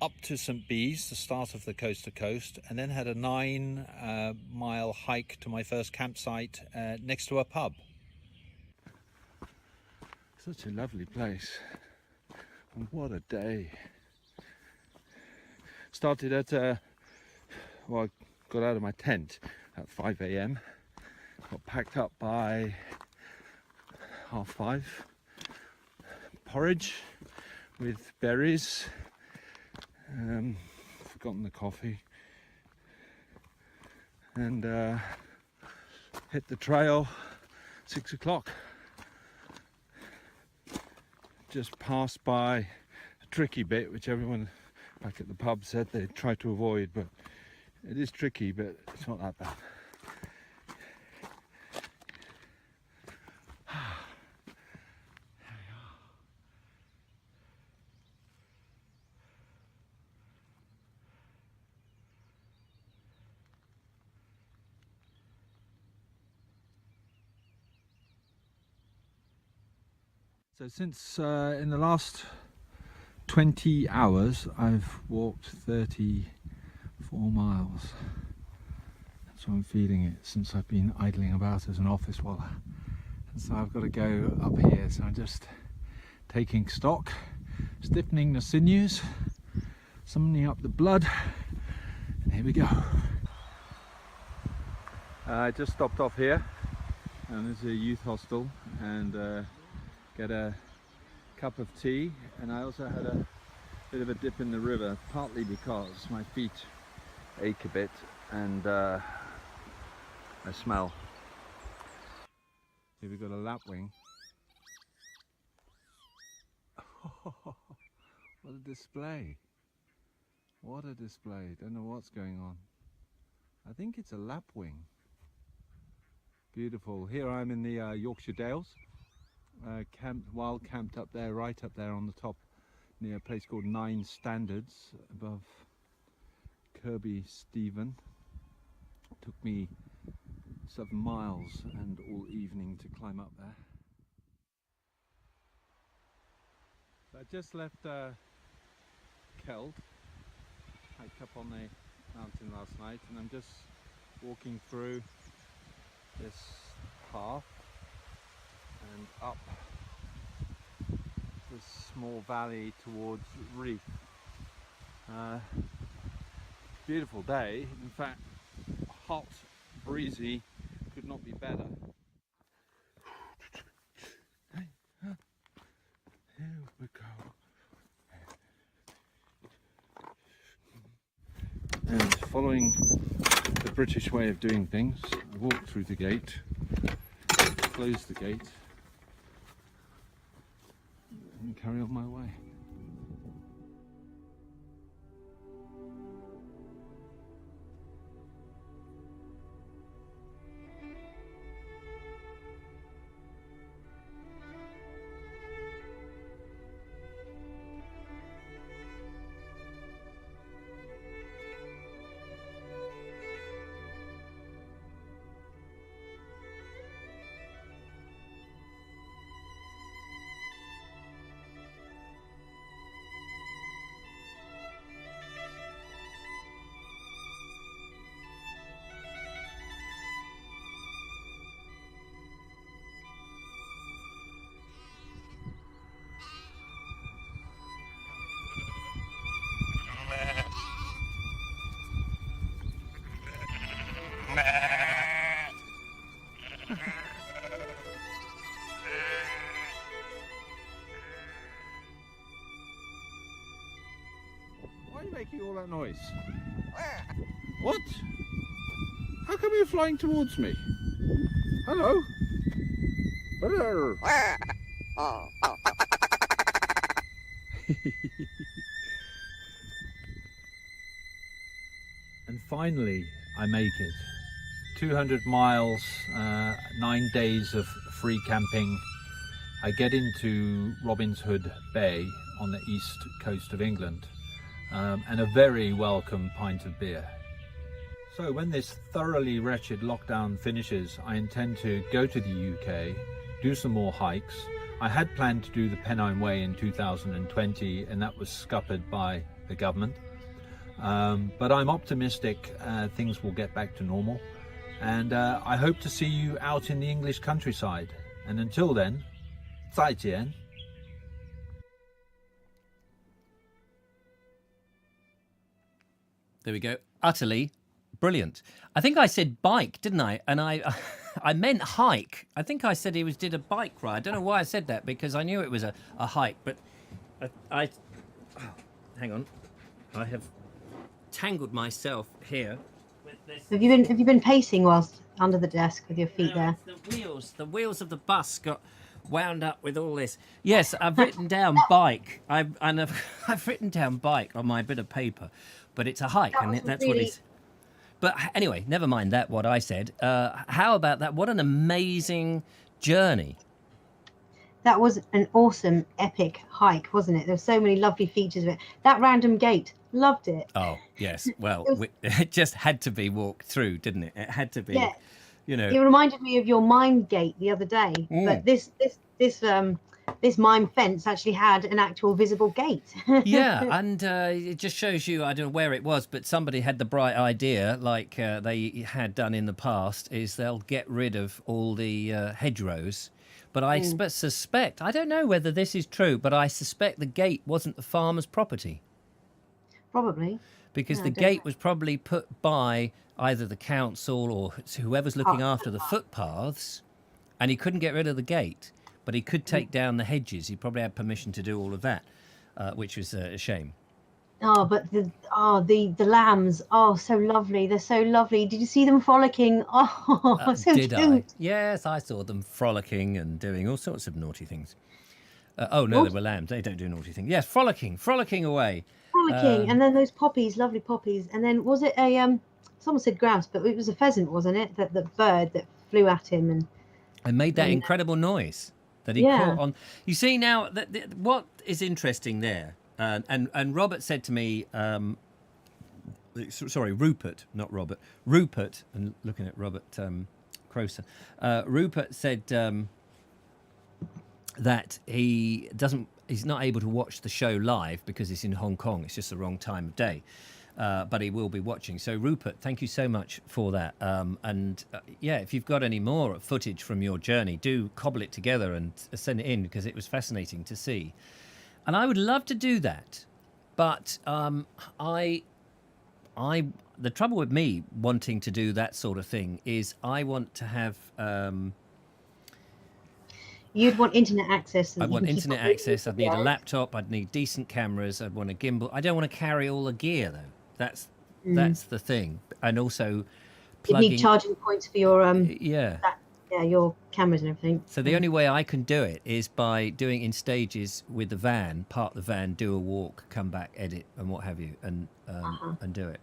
up to St Bees, the start of the coast to coast, and then had a 9-mile hike to my first campsite next to a pub. Such a lovely place, and what a day. Started at, well, I got out of my tent at 5 a.m, got packed up by 5:30, porridge with berries, forgotten the coffee, and hit the trail 6 o'clock. Just passed by a tricky bit, which everyone back at the pub said they tried to avoid, but it is tricky, but it's not that bad. So since in the last 20 hours I've walked 34 miles. That's what I'm feeling it since I've been idling about as an office dweller. And so I've got to go up here, so I'm just taking stock, stiffening the sinews, summoning up the blood, and here we go. I just stopped off here, and there's a youth hostel, and get a cup of tea, and I also had a bit of a dip in the river, partly because my feet ache a bit and I smell. Here we've got a lapwing. Oh, what a display! What a display! Don't know what's going on. I think it's a lapwing. Beautiful. Here I'm in the Yorkshire Dales. Camped up there, right up there on the top, near a place called 9 Standards above Kirby Stephen. Took me 7 miles and all evening to climb up there. So I just left Keld, hiked up on the mountain last night, and I'm just walking through this path and up this small valley towards Reef. Beautiful day, in fact hot, breezy, could not be better. Here we go. And following the British way of doing things, I walked through the gate, closed the gate, and carry on my way. Why are you making all that noise? What? How come you're flying towards me? Hello? Hello? And finally I make it. 200 miles, 9 days of free camping. I get into Robin's Hood Bay on the east coast of England, and a very welcome pint of beer. So when this thoroughly wretched lockdown finishes, I intend to go to the UK, do some more hikes. I had planned to do the Pennine Way in 2020, and that was scuppered by the government. But I'm optimistic things will get back to normal, and I hope to see you out in the English countryside. And until then, 再见. There we go. Utterly brilliant. I think I said bike, didn't I? And I meant hike. I think I said he did a bike ride. I don't know why I said that, because I knew it was a hike. But I hang on. I have tangled myself here with this. Have you been pacing whilst under the desk with your feet there? The wheels of the bus got wound up with all this. Yes, I've written down bike. I've written down bike on my bit of paper, but it's a hike, and that's what he's. But anyway, never mind that. What I said. How about that? What an amazing journey. That was an awesome, epic hike, wasn't it? There were so many lovely features of it. That random gate, loved it. Oh yes. Well, it just had to be walked through, didn't it? It had to be. Yeah. You know. It reminded me of your mime gate the other day, but this mime fence actually had an actual visible gate. Yeah, and it just shows you, I don't know where it was, but somebody had the bright idea, like they had done in the past, is they'll get rid of all the hedgerows. But I suspect, I don't know whether this is true, but I suspect the gate wasn't the farmer's property. Probably. Because the gate was probably put by either the council or whoever's looking after the footpaths, and he couldn't get rid of the gate. But he could take down the hedges. He probably had permission to do all of that, which was a shame. Oh, but the lambs, oh, so lovely. They're so lovely. Did you see them frolicking? Oh, so did cute. I? Yes, I saw them frolicking and doing all sorts of naughty things. Oh, no, they were lambs. They don't do naughty things. Yes, frolicking away. Frolicking, and then those poppies, lovely poppies. And then was it someone said grouse, but it was a pheasant, wasn't it? That the bird that flew at him and made that incredible noise that he caught on. You see now, what is interesting there, and Robert said to me, sorry, Rupert, not Robert, Rupert, and looking at Robert Croser, Rupert said that he's not able to watch the show live because he's in Hong Kong. It's just the wrong time of day. But he will be watching. So, Rupert, thank you so much for that. Yeah, if you've got any more footage from your journey, do cobble it together and send it in, because it was fascinating to see. And I would love to do that. But the trouble with me wanting to do that sort of thing is I want to have... You'd want internet access. I'd want internet access. I'd need a laptop. I'd need decent cameras. I'd want a gimbal. I don't want to carry all the gear, though. That's the thing. And also plugging... You need charging points for your your cameras and everything. So the only way I can do it is by doing in stages with the van, park the van, do a walk, come back, edit, and what have you, and do it.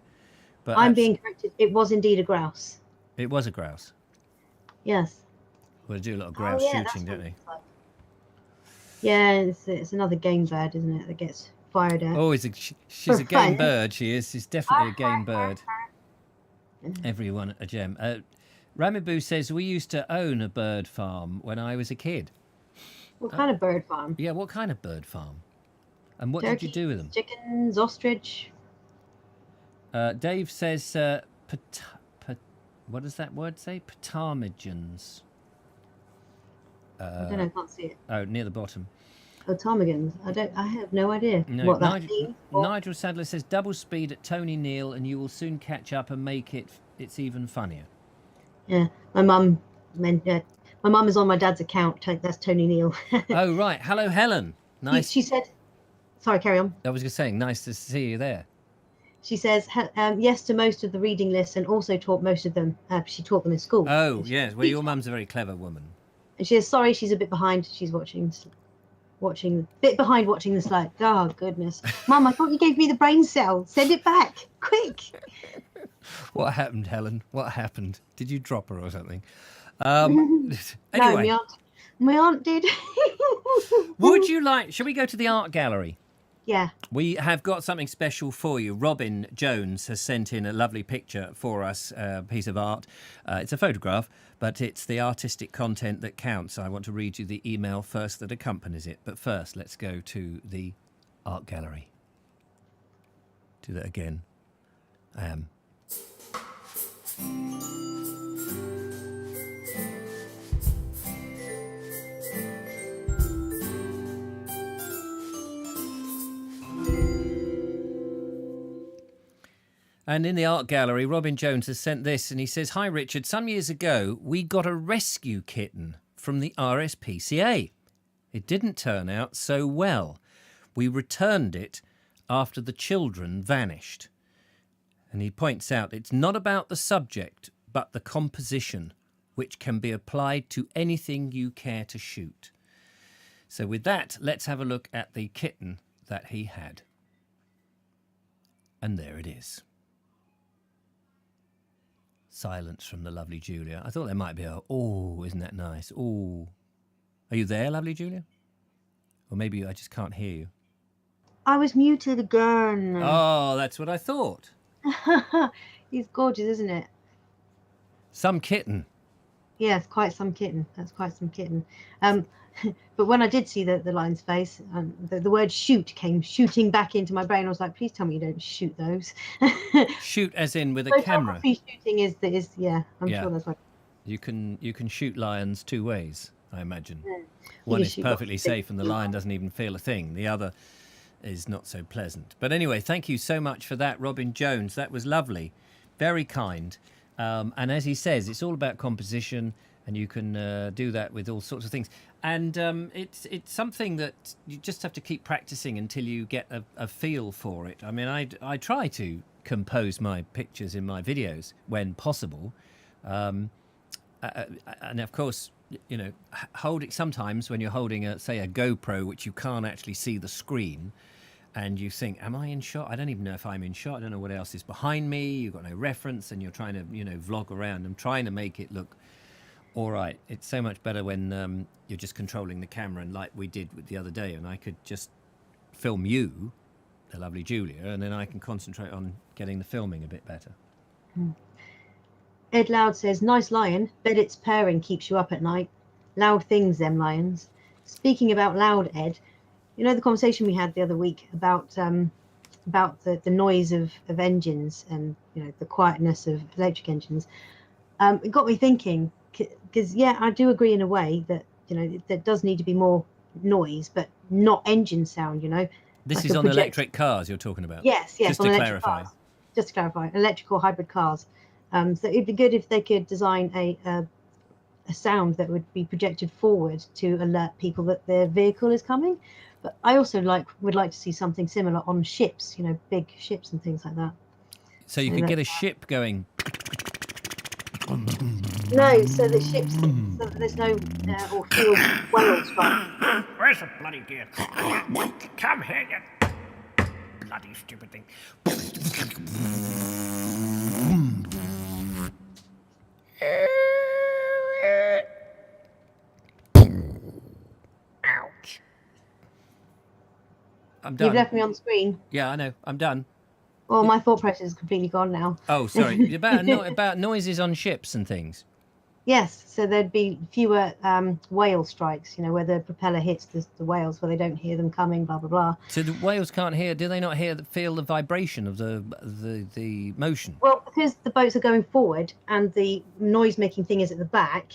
But I'm being corrected. It was indeed a grouse. It was a grouse. Yes. Well, they do a lot of grouse shooting, don't they? Like. Yeah, it's another game bird, isn't it, that gets fired at. Oh, she's a game bird, she is. She's definitely a game bird. Everyone a gem. Ramiboo says, we used to own a bird farm when I was a kid. What kind of bird farm? Yeah, what kind of bird farm? And what Turkeys, did you do with them? Chickens, ostrich. Dave says, what does that word say? Ptarmigans. I don't know, I can't see it. Oh, near the bottom. Oh, ptarmigans. I have no idea what that means. Nigel Sadler says, double speed at Tony Neal and you will soon catch up and make it's even funnier. Yeah, my mum is on my dad's account. That's Tony Neal. Oh, right. Hello, Helen. Nice. She said, sorry, carry on. I was just saying, nice to see you there. She says yes to most of the reading lists and also taught most of them. She taught them in school. Oh, yes. Well, your mum's a very clever woman. And she says, sorry, she's a bit behind. She's watching the slide. Oh, goodness. Mum, I thought you gave me the brain cell. Send it back. Quick. What happened, Helen? What happened? Did you drop her or something? No, Anyway. my aunt did. Would you like... Shall we go to the art gallery? Yeah. We have got something special for you. Robin Jones has sent in a lovely picture for us, a piece of art. It's a photograph, but it's the artistic content that counts. I want to read you the email first that accompanies it. But first, let's go to the art gallery. Do that again. I am. And in the art gallery, Robin Jones has sent this, and he says, "Hi, Richard. Some years ago, we got a rescue kitten from the RSPCA. It didn't turn out so well. We returned it after the children vanished." And he points out it's not about the subject, but the composition, which can be applied to anything you care to shoot. So with that, let's have a look at the kitten that he had. And there it is. Silence from the lovely Julia. I thought there might be a, oh, isn't that nice? Oh. Are you there, lovely Julia? Or maybe I just can't hear you. I was muted again. Oh, that's what I thought. He's gorgeous, isn't it? Some kitten. Yes, quite some kitten. That's quite some kitten. But when I did see the lion's face, the word shoot came shooting back into my brain. I was like, please tell me you don't shoot those. Shoot as in with a camera. Photography shooting is yeah, I'm sure that's right. You can shoot lions two ways, I imagine. Yeah. One You is shoot perfectly lots of safe and the lion doesn't even feel a thing. The other is not so pleasant. But anyway, thank you so much for that, Robin Jones. That was lovely. Very kind. And as he says, it's all about composition, and you can do that with all sorts of things. And it's something that you just have to keep practicing until you get a feel for it. I mean, I try to compose my pictures in my videos when possible. And of course, you know, sometimes when you're holding say a GoPro, which you can't actually see the screen, and you think, am I in shot? I don't even know if I'm in shot. I don't know what else is behind me. You've got no reference, and you're trying to, you know, vlog around. I'm trying to make it look all right. It's so much better when you're just controlling the camera, and like we did with the other day, and I could just film you, the lovely Julia, and then I can concentrate on getting the filming a bit better. Ed Loud says, nice lion. Bet its purring keeps you up at night. Loud things, them lions. Speaking about loud, Ed, you know the conversation we had the other week about the noise of engines and, you know, the quietness of electric engines. It got me thinking, because yeah, I do agree in a way that, you know, there does need to be more noise, but not engine sound, you know. This like is on electric cars you're talking about. Yes, Just on to electric clarify. cars. Just to clarify, electric or hybrid cars. So it'd be good if they could design a sound that would be projected forward to alert people that their vehicle is coming. But I also would like to see something similar on ships, you know, big ships and things like that. So you could get a ship going. No, so the ships, so that there's no or field whale strike. Where's the bloody gear? Come here, you bloody stupid thing. Ouch. I'm done. You've left me on screen. Yeah, I know. I'm done. Well, my thought process is completely gone now. Oh, sorry. about noises on ships and things. Yes, so there'd be fewer whale strikes, you know, where the propeller hits the whales, where they don't hear them coming, blah, blah, blah. So the whales can't hear, do they not feel the vibration of the motion? Well, because the boats are going forward and the noise-making thing is at the back,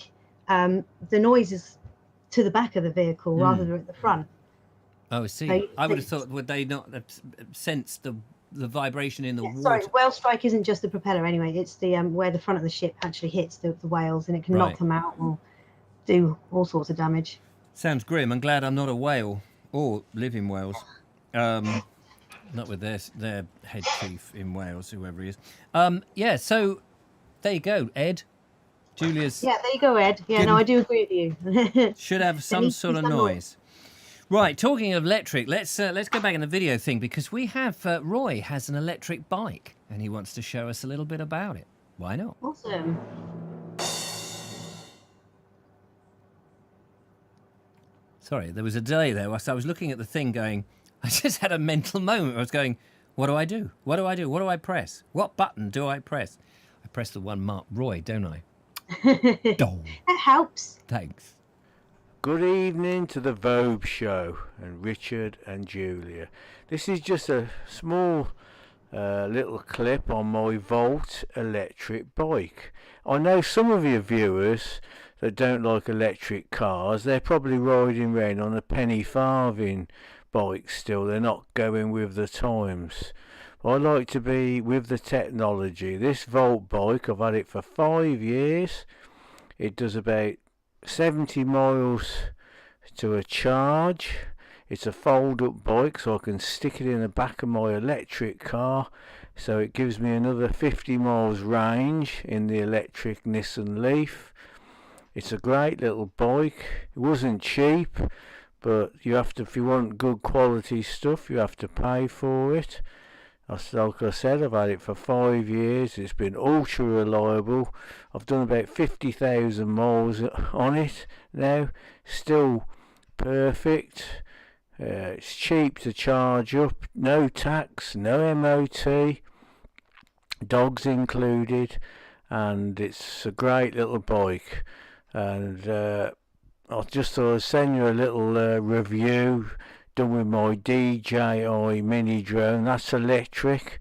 the noise is to the back of the vehicle rather than at the front. Oh, I see. I would have thought, would they not sense the vibration in the water? Sorry, whale strike isn't just the propeller anyway. It's the where the front of the ship actually hits the whales, and it can knock them out or do all sorts of damage. Sounds grim. I'm glad I'm not a whale or live in Wales. Not with their head chief in Wales, whoever he is. Yeah, so there you go, Ed. Julia's... Yeah, there you go, Ed. Yeah, no, I do agree with you. should have some sort of noise. Right, talking of electric, let's go back in the video thing, because we have Roy has an electric bike and he wants to show us a little bit about it. Why not? Awesome. Sorry, there was a delay there whilst I was looking at the thing going, I just had a mental moment. I was going, what do I do? What do I do? What do I press? What button do I press? I press the one marked Roy, don't I? Dong. That helps. Thanks. Good evening to the Vobes show and Richard and Julia. This is just a small little clip on my Volt electric bike. I know some of your viewers that don't like electric cars, they're probably riding around on a penny farthing bike still. They're not going with the times. I like to be with the technology. This Volt bike, I've had it for 5 years. It does about 70 miles to a charge. It's a fold-up bike, so I can stick it in the back of my electric car, so it gives me another 50 miles range in the electric Nissan Leaf. It's a great little bike. It wasn't cheap, but you have to, if you want good quality stuff, you have to pay for it. Like I said, I've had it for 5 years. It's been ultra reliable. I've done about 50,000 miles on it now. Still perfect. It's cheap to charge up. No tax, no MOT. Dogs included. And it's a great little bike. And I just thought I'd send you a little review done with my DJI mini drone. That's electric.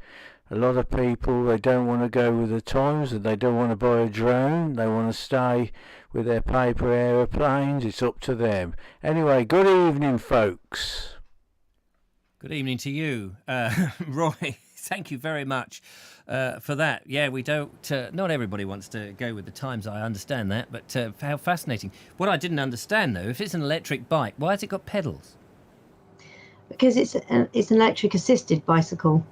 A lot of people, they don't want to go with the times and they don't want to buy a drone. They want to stay with their paper aeroplanes. It's up to them. Anyway, good evening, folks. Good evening to you, Roy. Thank you very much for that. Yeah, we don't. Not everybody wants to go with the times. I understand that, but how fascinating. What I didn't understand though, if it's an electric bike, why has it got pedals? Because it's an electric assisted bicycle.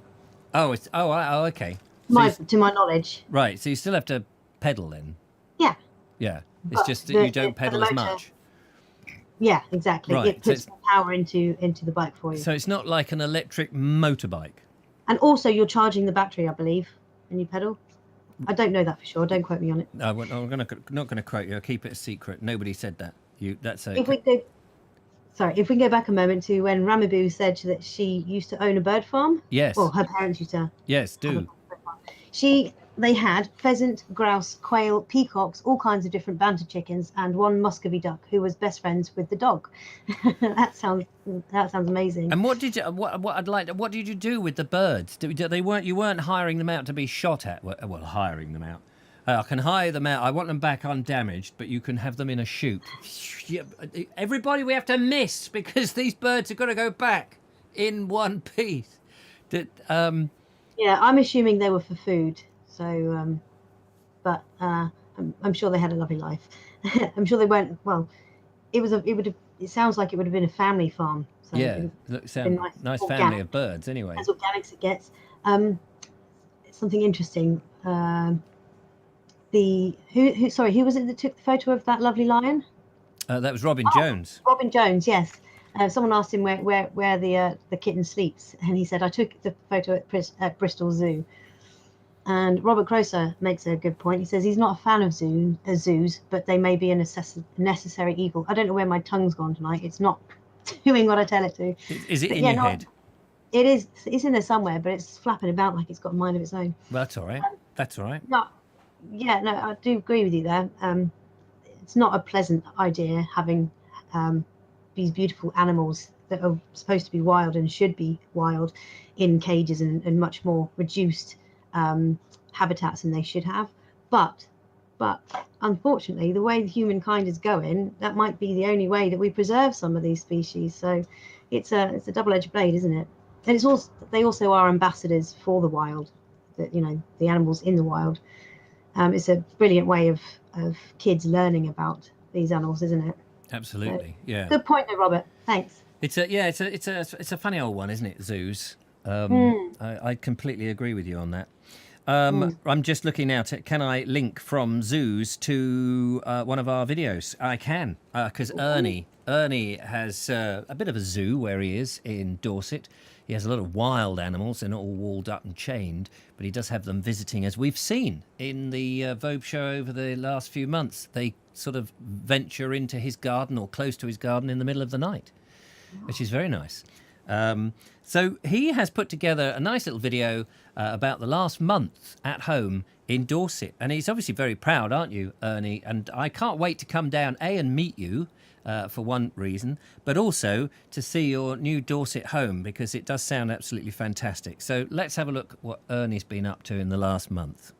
Oh, it's okay. To my knowledge. Right, so you still have to pedal then. Yeah. Yeah, it's But just that you don't pedal as motor- much. Yeah, exactly. Right, It puts more power into the bike for you. So it's not like an electric motorbike. And also, you're charging the battery, I believe, when you pedal. I don't know that for sure. Don't quote me on it. I'm not going to quote you. I'll keep it a secret. Nobody said that. That's If we can go back a moment to when Ramaboo said that she used to own a bird farm. Yes. Well, her parents used to. Yes, do. They had pheasant, grouse, quail, peacocks, all kinds of different banter chickens, and one Muscovy duck who was best friends with the dog. That sounds amazing. And what did you do with the birds? You weren't hiring them out to be shot at. Well, hiring them out. I can hire them out. I want them back undamaged, but you can have them in a shoot. Everybody, we have to miss because these birds are going to go back in one piece. Yeah, I'm assuming they were for food. So, but I'm sure they had a lovely life. I'm sure they weren't. Well, it sounds like it would have been a family farm. So yeah, nice family of birds. Anyway, as organic as it gets. Something interesting. Who was it that took the photo of that lovely lion? That was Robin Jones. Robin Jones, yes. Someone asked him where the kitten sleeps, and he said, "I took the photo at Bristol Zoo." And Robert Croser makes a good point. He says he's not a fan of zoos, but they may be a necessary evil. I don't know where my tongue's gone tonight. It's not doing what I tell it to. Is it in your head? It is. It's in there somewhere, but it's flapping about like it's got a mind of its own. Well, that's all right. That's all right. No, I do agree with you there. It's not a pleasant idea having these beautiful animals that are supposed to be wild and should be wild in cages and much more reduced habitats than they should have. But unfortunately, the way humankind is going, that might be the only way that we preserve some of these species. So it's a double-edged blade, isn't it? And they also are ambassadors for the wild, the animals in the wild. It's a brilliant way of kids learning about these animals, isn't it? Absolutely, yeah. Good point, though, Robert. Thanks. It's a funny old one, isn't it? Zoos. I completely agree with you on that. I'm just looking now. Can I link from zoos to one of our videos? I can, because Ernie has a bit of a zoo where he is in Dorset. He has a lot of wild animals. They're not all walled up and chained, but he does have them visiting, as we've seen in the Vobes show over the last few months. They sort of venture into his garden or close to his garden in the middle of the night, which is very nice. So he has put together a nice little video about the last month at home in Dorset. And he's obviously very proud, aren't you, Ernie? And I can't wait to come down, and meet you, for one reason, but also to see your new Dorset home, because it does sound absolutely fantastic. So let's have a look what Ernie's been up to in the last month.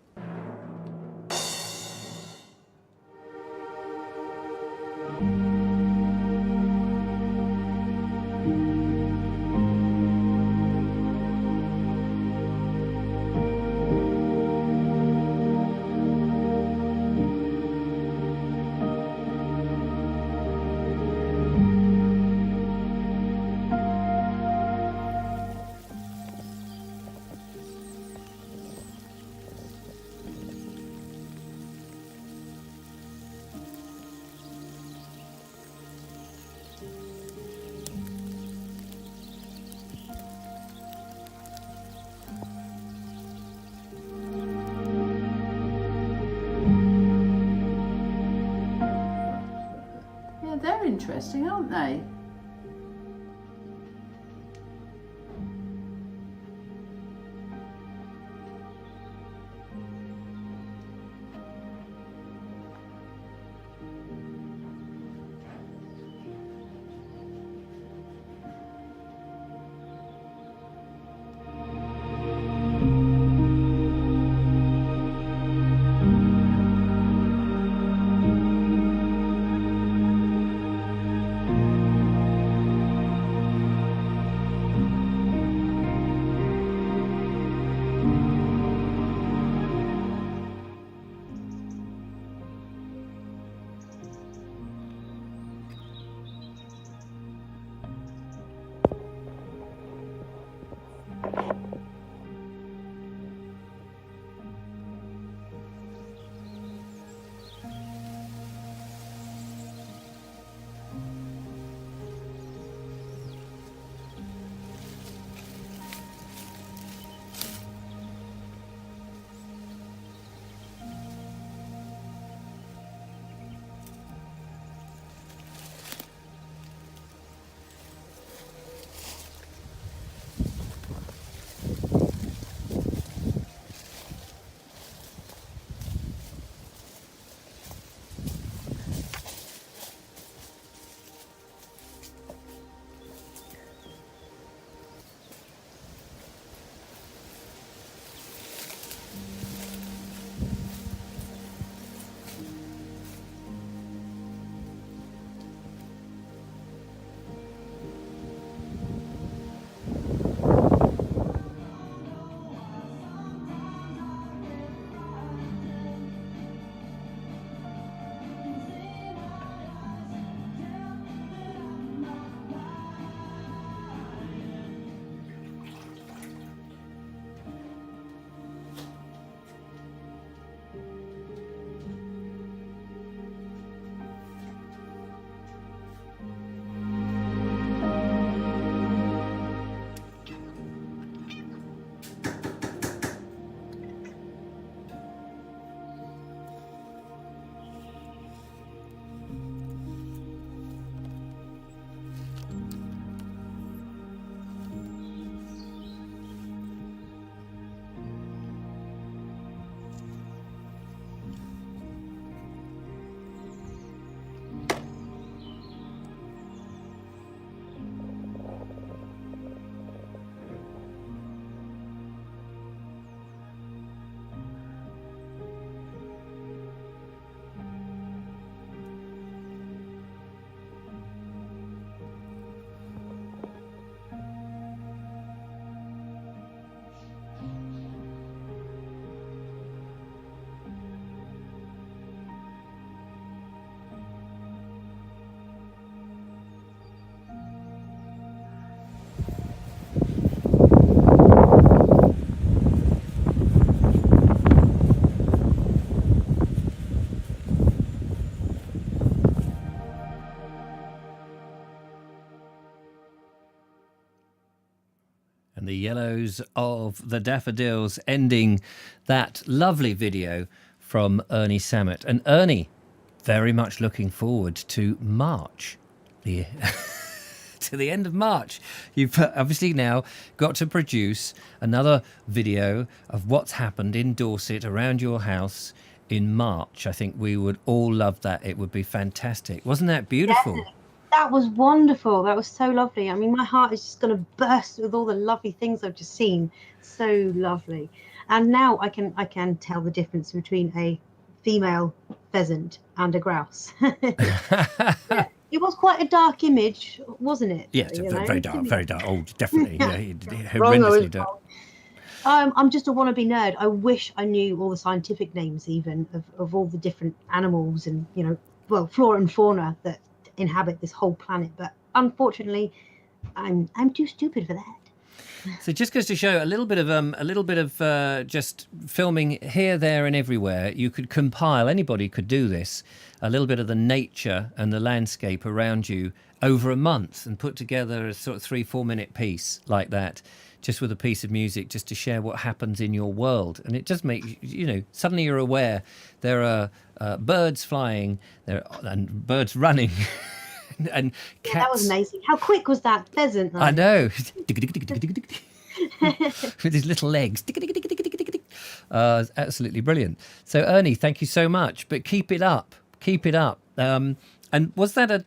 Yeah, they're interesting, aren't they? And the yellows of the daffodils ending that lovely video from Ernie Samet. And Ernie, very much looking forward to March. The to the end of March. You've obviously now got to produce another video of what's happened in Dorset around your house in March. I think we would all love that. It would be fantastic. Wasn't that beautiful? Definitely. That was wonderful. That was so lovely. I mean, my heart is just going to burst with all the lovely things I've just seen. So lovely. And now I can tell the difference between a female pheasant and a grouse. Yeah. It was quite a dark image, wasn't it? Yeah, it's very dark, very dark. Oh, definitely. Yeah, Wrong, I was horrendously dark. wrong. I'm just a wannabe nerd. I wish I knew all the scientific names even of all the different animals and, well, flora and fauna that inhabit this whole planet. But unfortunately, I'm too stupid for that. So it just goes to show a little bit of just filming here, there, and everywhere. You could compile. Anybody could do this. A little bit of the nature and the landscape around you over a month, and put together a sort of 3-4 minute piece like that, just with a piece of music, just to share what happens in your world. And it just makes suddenly you're aware there are birds flying, and birds running. And cats. Yeah, that was amazing. How quick was that pheasant? I know. With his little legs. It's absolutely brilliant. So Ernie, thank you so much. But keep it up. Keep it up. And was that a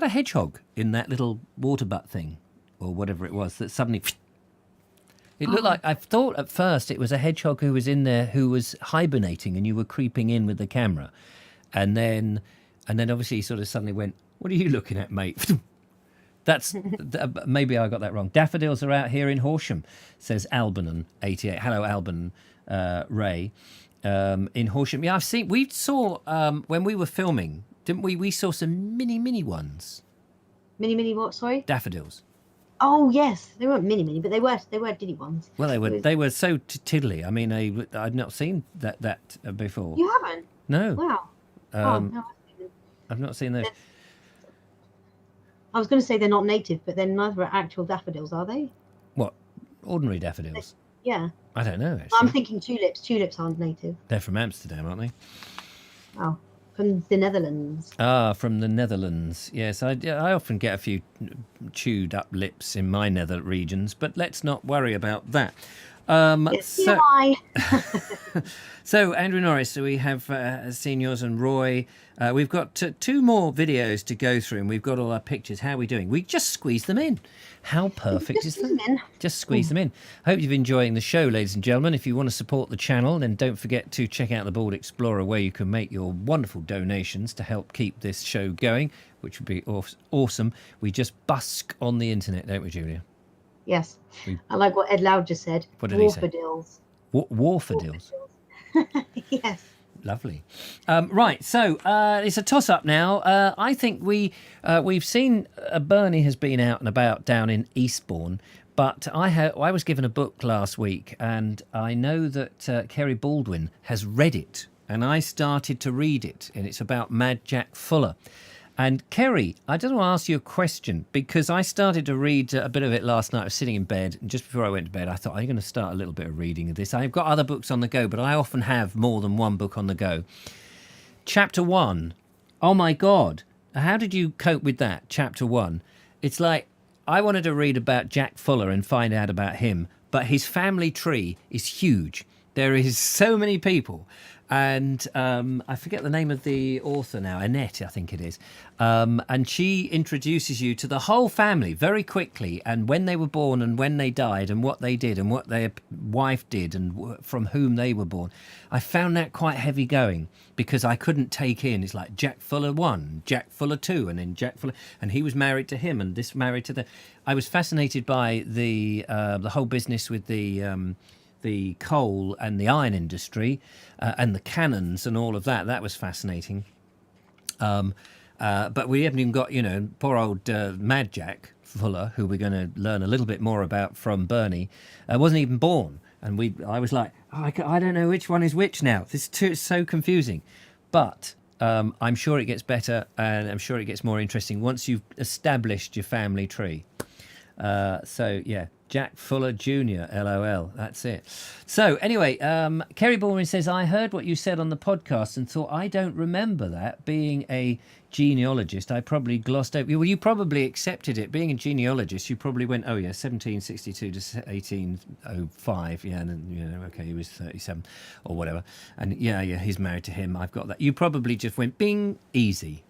hedgehog in that little water butt thing, or whatever it was, that suddenly? It looked like, I thought at first it was a hedgehog who was in there who was hibernating, and you were creeping in with the camera, and then obviously he sort of suddenly went, "What are you looking at, mate?" Maybe I got that wrong. Daffodils are out here in Horsham, says Albanon88. Hello, Alban Ray. In Horsham. Yeah, we saw, when we were filming, didn't we? We saw some mini ones. Mini what, sorry? Daffodils. Oh, yes. They weren't mini, but they were diddy ones. Well, they were so tiddly. I mean, I'd not seen that before. You haven't? No. Wow. No, I've not seen those. I was going to say they're not native, but they're neither are actual daffodils, are they? What? Ordinary daffodils? Yeah. I don't know, actually. I'm thinking tulips. Tulips aren't native. They're from Amsterdam, aren't they? Oh, from the Netherlands. Ah, from the Netherlands. Yes, I often get a few chewed up lips in my nether regions, but let's not worry about that. So Andrew Norris, so we have seen yours and Roy. We've got 2 more videos to go through, and we've got all our pictures. How are we doing? We just squeeze them in. How perfect is that? Just squeeze them in. I hope you're enjoying the show, ladies and gentlemen. If you want to support the channel, then don't forget to check out the Bald Explorer, where you can make your wonderful donations to help keep this show going, which would be awesome. We just busk on the internet, don't we, Julia? Yes. I like what Ed Loud just said. What did he say? Warfadils. Warfadils. Yes. Lovely. Right, so it's a toss-up now. I think we've seen Bernie has been out and about down in Eastbourne, but I was given a book last week, and I know that Kerry Baldwin has read it, and I started to read it, and it's about Mad Jack Fuller. And Kerry, I just want to ask you a question, because I started to read a bit of it last night. I was sitting in bed, and just before I went to bed, I thought, I'm going to start a little bit of reading of this. I've got other books on the go, but I often have more than one book on the go. Chapter 1. Oh, my God. How did you cope with that, Chapter 1? It's like, I wanted to read about Jack Fuller and find out about him, but his family tree is huge. There is so many people. And I forget the name of the author now, Annette, I think it is. And she introduces you to the whole family very quickly, and when they were born and when they died and what they did and what their wife did and from whom they were born. I found that quite heavy going, because I couldn't take in. It's like Jack Fuller 1, Jack Fuller 2, and then Jack Fuller, and he was married to him and this married to the... I was fascinated by the whole business with the coal and the iron industry and the cannons and all of that. That was fascinating. But we haven't even got, poor old Mad Jack Fuller, who we're going to learn a little bit more about from Bernie, wasn't even born. And I was like, I don't know which one is which now. This is so confusing. But I'm sure it gets better, and I'm sure it gets more interesting once you've established your family tree. So yeah, Jack Fuller Jr. LOL. That's it. So anyway, Kerry Boring says, I heard what you said on the podcast and thought, I don't remember that. Being a genealogist, I probably glossed over. Well, you probably accepted it. Being a genealogist, you probably went, oh yeah, 1762 to 1805. Yeah, and then, okay, he was 37 or whatever. And yeah, he's married to him. I've got that. You probably just went, bing, easy.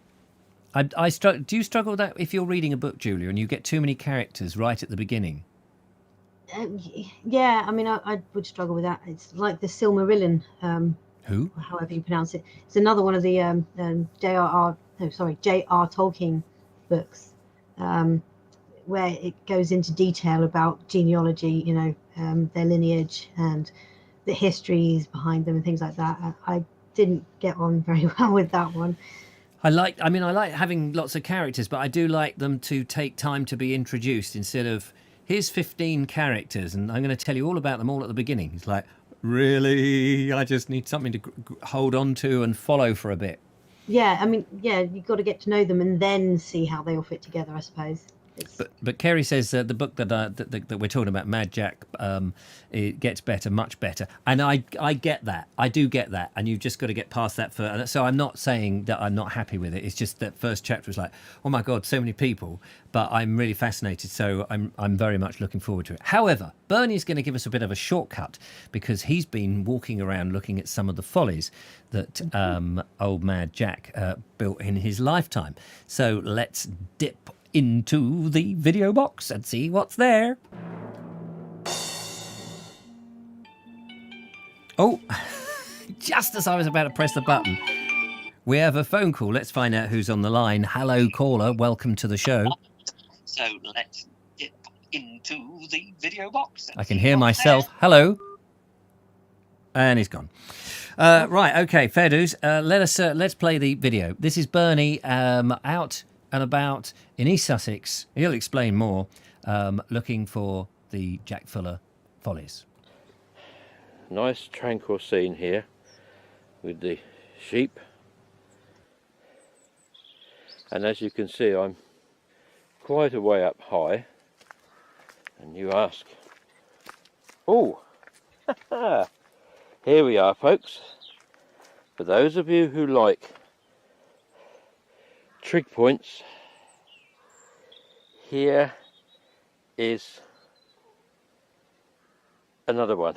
Do you struggle with that if you're reading a book, Julia, and you get too many characters right at the beginning? Yeah, I mean, I would struggle with that. It's like the Silmarillion. Who? However you pronounce it. It's another one of the J.R. Tolkien books, where it goes into detail about genealogy, their lineage and the histories behind them and things like that. I didn't get on very well with that one. I like having lots of characters, but I do like them to take time to be introduced instead of, here's 15 characters and I'm going to tell you all about them all at the beginning. It's like, really? I just need something to hold on to and follow for a bit. Yeah, I mean, yeah, you've got to get to know them and then see how they all fit together, I suppose. But Kerry says the book that we're talking about, Mad Jack, it gets better, much better, and I get that, I do get that, and you've just got to get past that. So I'm not saying that I'm not happy with it. It's just that first chapter was like, oh my god, so many people, but I'm really fascinated. So I'm very much looking forward to it. However, Bernie's going to give us a bit of a shortcut because he's been walking around looking at some of the follies that old Mad Jack built in his lifetime. So let's dip into the video box and see what's there. Oh, just as I was about to press the button, we have a phone call. Let's find out who's on the line. Hello, caller. Welcome to the show. So let's dip into the video box. I can hear myself. Hello. And he's gone. Right, okay, fair dues. Let's play the video. This is Bernie out and about in East Sussex. He'll explain more, looking for the Jack Fuller follies. Nice tranquil scene here with the sheep, and as you can see I'm quite a way up high, and you ask, oh, here we are folks. For those of you who like trig points, here is another one,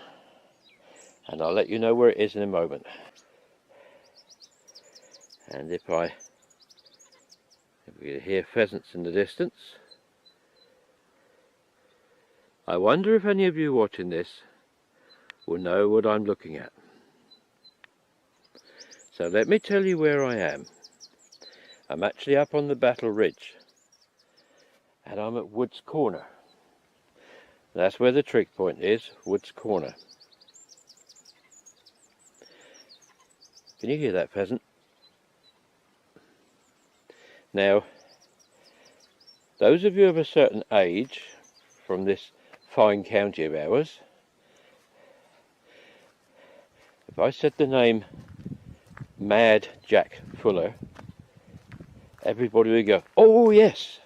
and I'll let you know where it is in a moment. And if we hear pheasants in the distance, I wonder if any of you watching this will know what I'm looking at. So let me tell you where I am. I'm actually up on the Battle Ridge, and I'm at Wood's Corner. That's where the trig point is, Wood's Corner. Can you hear that pheasant? Now, those of you of a certain age from this fine county of ours, if I said the name Mad Jack Fuller, everybody would go, oh yes.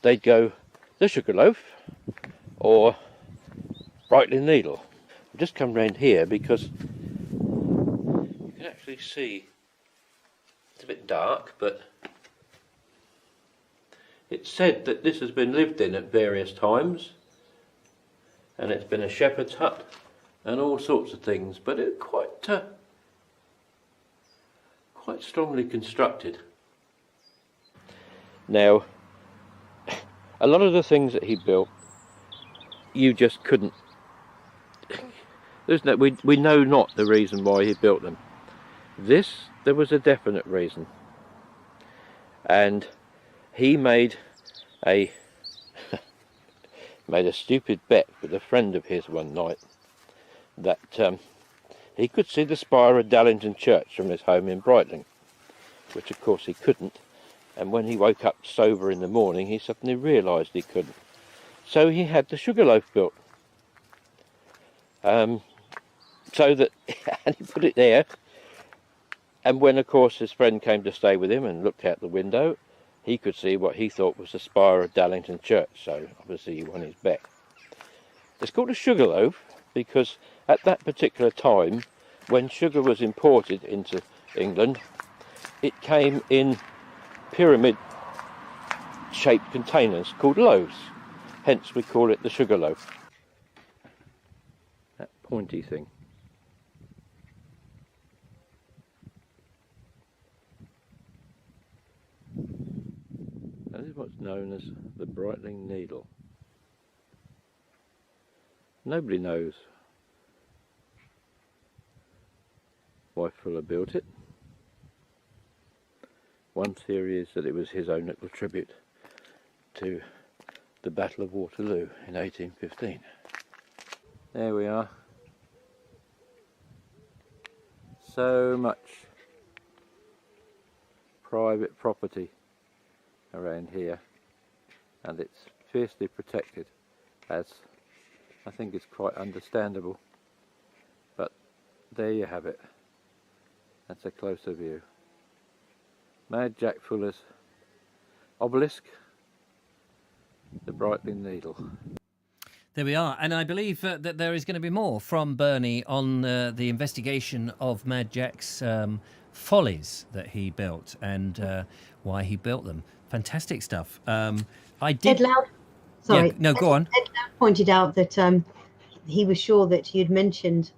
They'd go, the Sugarloaf or Brightling Needle. I've just come round here because you can actually see, it's a bit dark, but it's said that this has been lived in at various times, and it's been a shepherd's hut and all sorts of things, but it's quite strongly constructed. Now, a lot of the things that he built, you just couldn't. We know not the reason why he built them. This, there was a definite reason, and he made a stupid bet with a friend of his one night that he could see the spire of Dallington Church from his home in Brightling, which of course he couldn't. And when he woke up sober in the morning, he suddenly realised he couldn't. So he had the Sugarloaf built. So that, and he put it there. And when, of course, his friend came to stay with him and looked out the window, he could see what he thought was the spire of Dallington Church, so obviously he won his bet. It's called a sugar loaf because at that particular time, when sugar was imported into England, it came in pyramid-shaped containers called loaves. Hence we call it the sugar loaf. That pointy thing. That is what's known as the Brightling Needle. Nobody knows why Fuller built it. One theory is that it was his own little tribute to the Battle of Waterloo in 1815. There we are. So much private property around here, and it's fiercely protected, as I think is quite understandable. But there you have it. That's a closer view. Mad Jack Fuller's obelisk, the Brightling Needle. There we are, and I believe that there is going to be more from Bernie on the investigation of Mad Jack's follies that he built and why he built them. Fantastic stuff. I did. Ed Loud, sorry. Yeah, no, go on. Ed Loud pointed out that he was sure that you'd mentioned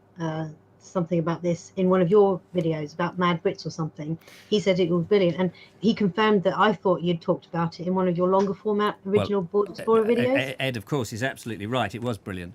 something about this in one of your videos about Mad Brits or something. He said it was brilliant, and he confirmed that I thought you'd talked about it in one of your longer format original Board Explorer videos. Ed, of course, is absolutely right. It was brilliant.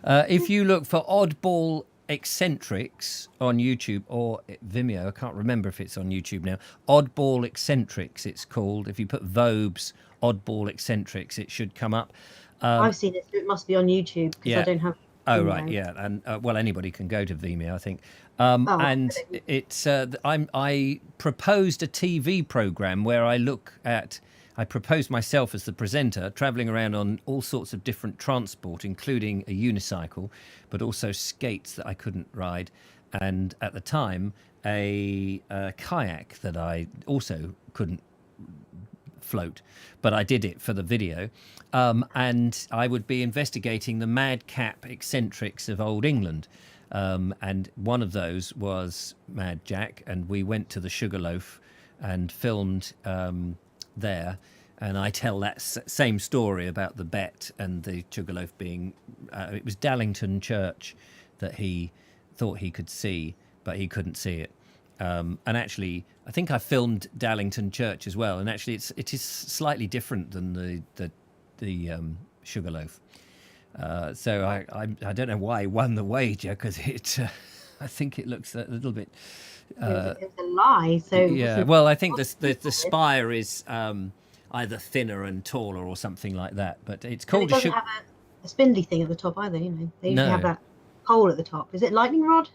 If you look for Oddball Eccentrics on YouTube or Vimeo, I can't remember if it's on YouTube now. Oddball Eccentrics, it's called. If you put Vobes Oddball Eccentrics, it should come up. I've seen it, so it must be on YouTube because I don't have. Oh right, yeah, and well, anybody can go to Vimeo, I think. And it's I proposed a TV program where I proposed myself as the presenter, travelling around on all sorts of different transport, including a unicycle, but also skates that I couldn't ride, and at the time a kayak that I also couldn't float, but I did it for the video. And I would be investigating the madcap eccentrics of Old England. And one of those was Mad Jack, and we went to the Sugarloaf and filmed there. And I tell that same story about the bet and the Sugarloaf being... it was Dallington Church that he thought he could see, but he couldn't see it. And actually, I think I filmed Dallington Church as well. And actually, it is slightly different than the Sugarloaf. So I don't know why I won the wager, because I think it looks a little bit. It was a lie. So yeah. Well, I think the spire is either thinner and taller or something like that. But it's called. It doesn't have a spindly thing at the top either. You know, they usually have that hole at the top. Is it lightning rod?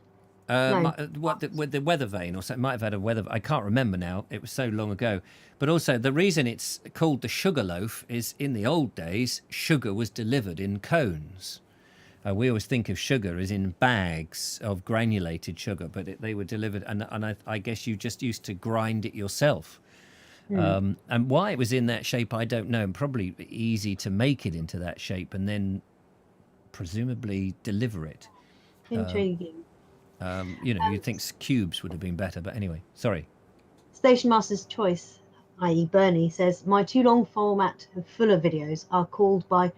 With the weather vane or something. It might have had a weather. I can't remember now. It was so long ago. But also the reason it's called the Sugarloaf is in the old days, sugar was delivered in cones. We always think of sugar as in bags of granulated sugar, but they were delivered, and I guess you just used to grind it yourself. And why it was in that shape, I don't know. Probably easy to make it into that shape and then presumably deliver it. Intriguing. You'd think cubes would have been better, but anyway, sorry. Station Master's Choice, i.e. Bernie, says my two long format Fuller videos are called by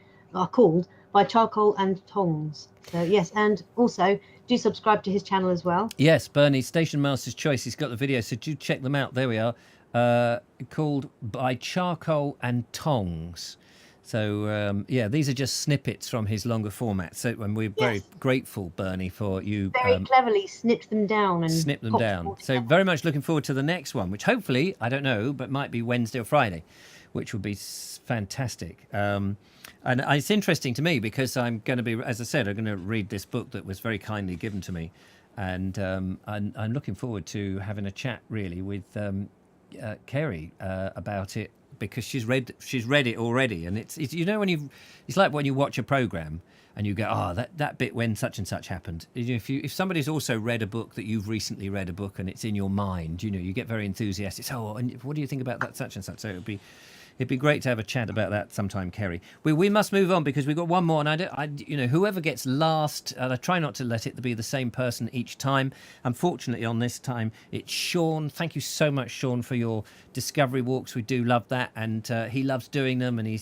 charcoal and tongs. So yes, and also do subscribe to his channel as well. Yes, Bernie, Station Master's Choice. He's got the video, so do check them out. There we are. Called By Charcoal and Tongs. So, these are just snippets from his longer format. So, and we're very grateful, Bernie, for you. Very cleverly snipped them down. So, very much looking forward to the next one, which hopefully, I don't know, but might be Wednesday or Friday, which would be fantastic. And it's interesting to me because I'm going to be, as I said, I'm going to read this book that was very kindly given to me. And I'm looking forward to having a chat, really, with Kerry about it. Because she's read it already, and it's like when you watch a program and you go, oh, that bit when such and such happened. If somebody's also read a book that you've recently read a book and it's in your mind, you get very enthusiastic. Oh, and what do you think about that such and such? So it'd be great to have a chat about that sometime, Kerry. We must move on because we've got one more, and whoever gets last, and I try not to let it be the same person each time. Unfortunately, on this time, it's Sean. Thank you so much, Sean, for your discovery walks. We do love that, and he loves doing them. And he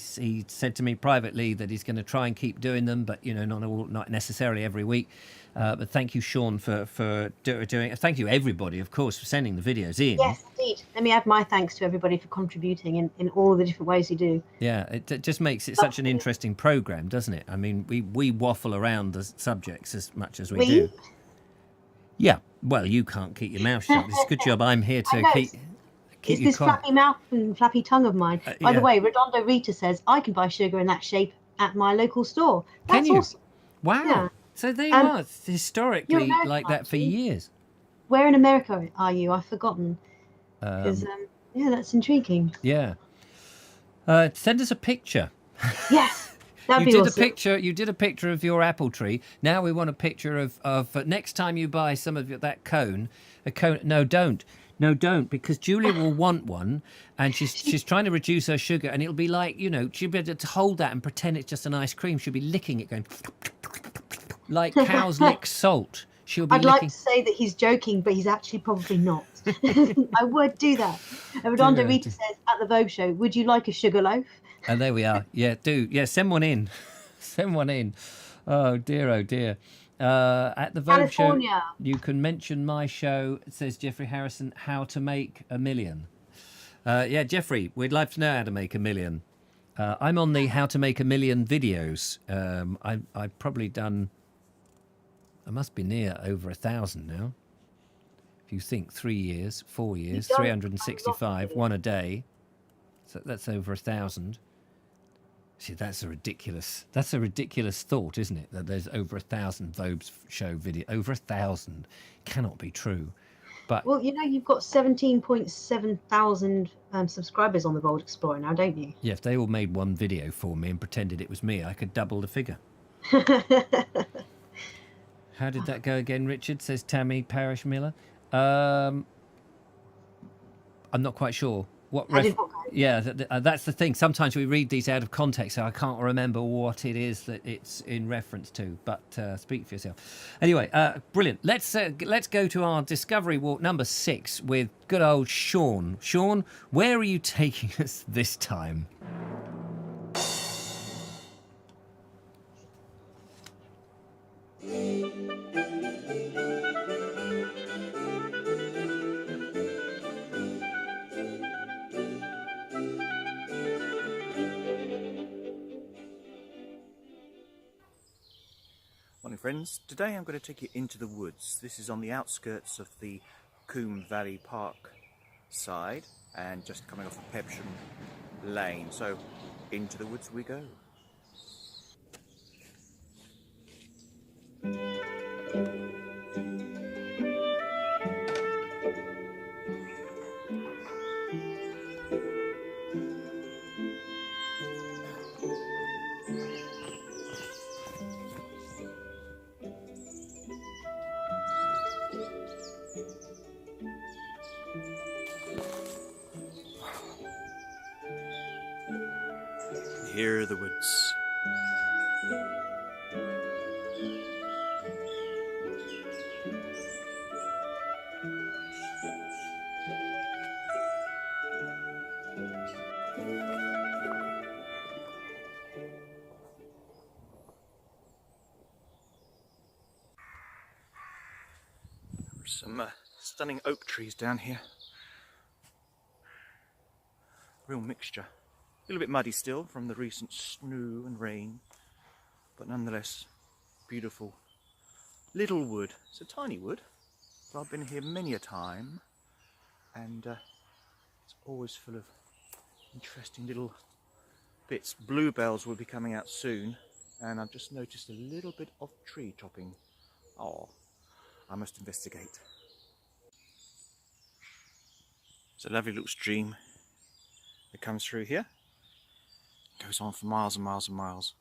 said to me privately that he's going to try and keep doing them, but not necessarily every week. But thank you, Sean, for doing it. Thank you, everybody, of course, for sending the videos in. Yes, indeed. Let me add my thanks to everybody for contributing in all the different ways you do. Yeah, it just makes it such an interesting programme, doesn't it? I mean, we waffle around the subjects as much as we do. Yeah, well, you can't keep your mouth shut. It's a good job I'm here to keep it's you this quiet. flappy mouth and flappy tongue of mine. By the way, Redondo Rita says, I can buy sugar in that shape at my local store. That's awesome. Wow. Yeah. So there you are. It's historically American, like that for years. Where in America are you? I've forgotten. Because, yeah, that's intriguing. Yeah. Send us a picture. Yes, that'd be awesome. You did a picture of your apple tree. Now we want a picture of next time you buy some of that cone. A cone. No, don't. No, don't, because Julia will want one, and she's trying to reduce her sugar, and it'll be like, she'll be able to hold that and pretend it's just an ice cream. She'll be licking it, going like cows lick salt. I'd like to say that he's joking, but he's actually probably not. I would do that. Redondo Rita says at the Vogue show, would you like a sugar loaf? And there we are. Yeah, do. Yeah, send one in. Send one in. Oh, dear, oh, dear. At the Vogue show, you can mention my show, says Jeffrey Harrison, How to Make a Million. Yeah, Jeffrey, we'd like to know how to make a million. I'm on the How to Make a Million videos. I've probably done... I must be near over 1,000 now. If you think 3 years, 4 years, 365, one a day. So that's over 1,000. See, that's a ridiculous thought, isn't it? That there's over 1,000 Vobes show video. Over 1,000 cannot be true. But well, you've got 17.7 thousand subscribers on the Bold Explorer now, don't you? Yeah, if they all made one video for me and pretended it was me, I could double the figure. How did that go again, Richard? Says Tammy Parish Miller. I'm not quite sure. Yeah, that's the thing. Sometimes we read these out of context, so I can't remember what it is that it's in reference to. But speak for yourself. Anyway, brilliant. Let's go to our Discovery Walk number 6 with good old Sean. Sean, where are you taking us this time? Morning friends, today I'm going to take you into the woods. This is on the outskirts of the Coombe Valley Park side and just coming off of Pebsham Lane. So into the woods we go. Here are the woods. Some stunning oak trees down here. Real mixture. A little bit muddy still from the recent snow and rain, but nonetheless beautiful little wood. It's a tiny wood, but I've been here many a time, and it's always full of interesting little bits. Bluebells will be coming out soon, and I've just noticed a little bit of tree chopping. Oh, I must investigate. It's a lovely little stream that comes through here. Goes on for miles and miles and miles.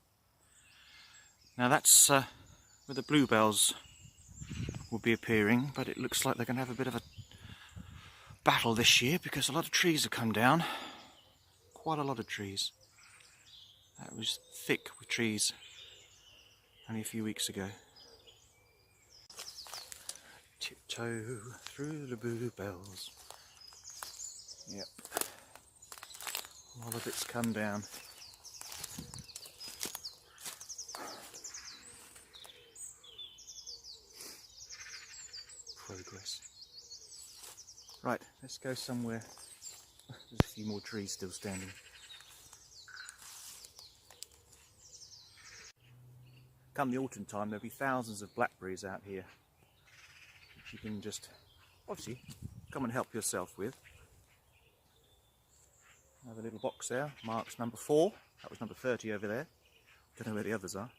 Now that's where the bluebells will be appearing, but it looks like they're going to have a bit of a battle this year because a lot of trees have come down. Quite a lot of trees. That was thick with trees only a few weeks ago. Tiptoe through the bluebells. Yep. All of it's come down. Progress. Right, let's go somewhere. There's a few more trees still standing. Come the autumn time, there'll be thousands of blackberries out here, which you can just, obviously, come and help yourself with. Another little box there, marks number 4. That was number 30 over there. Don't know where the others are,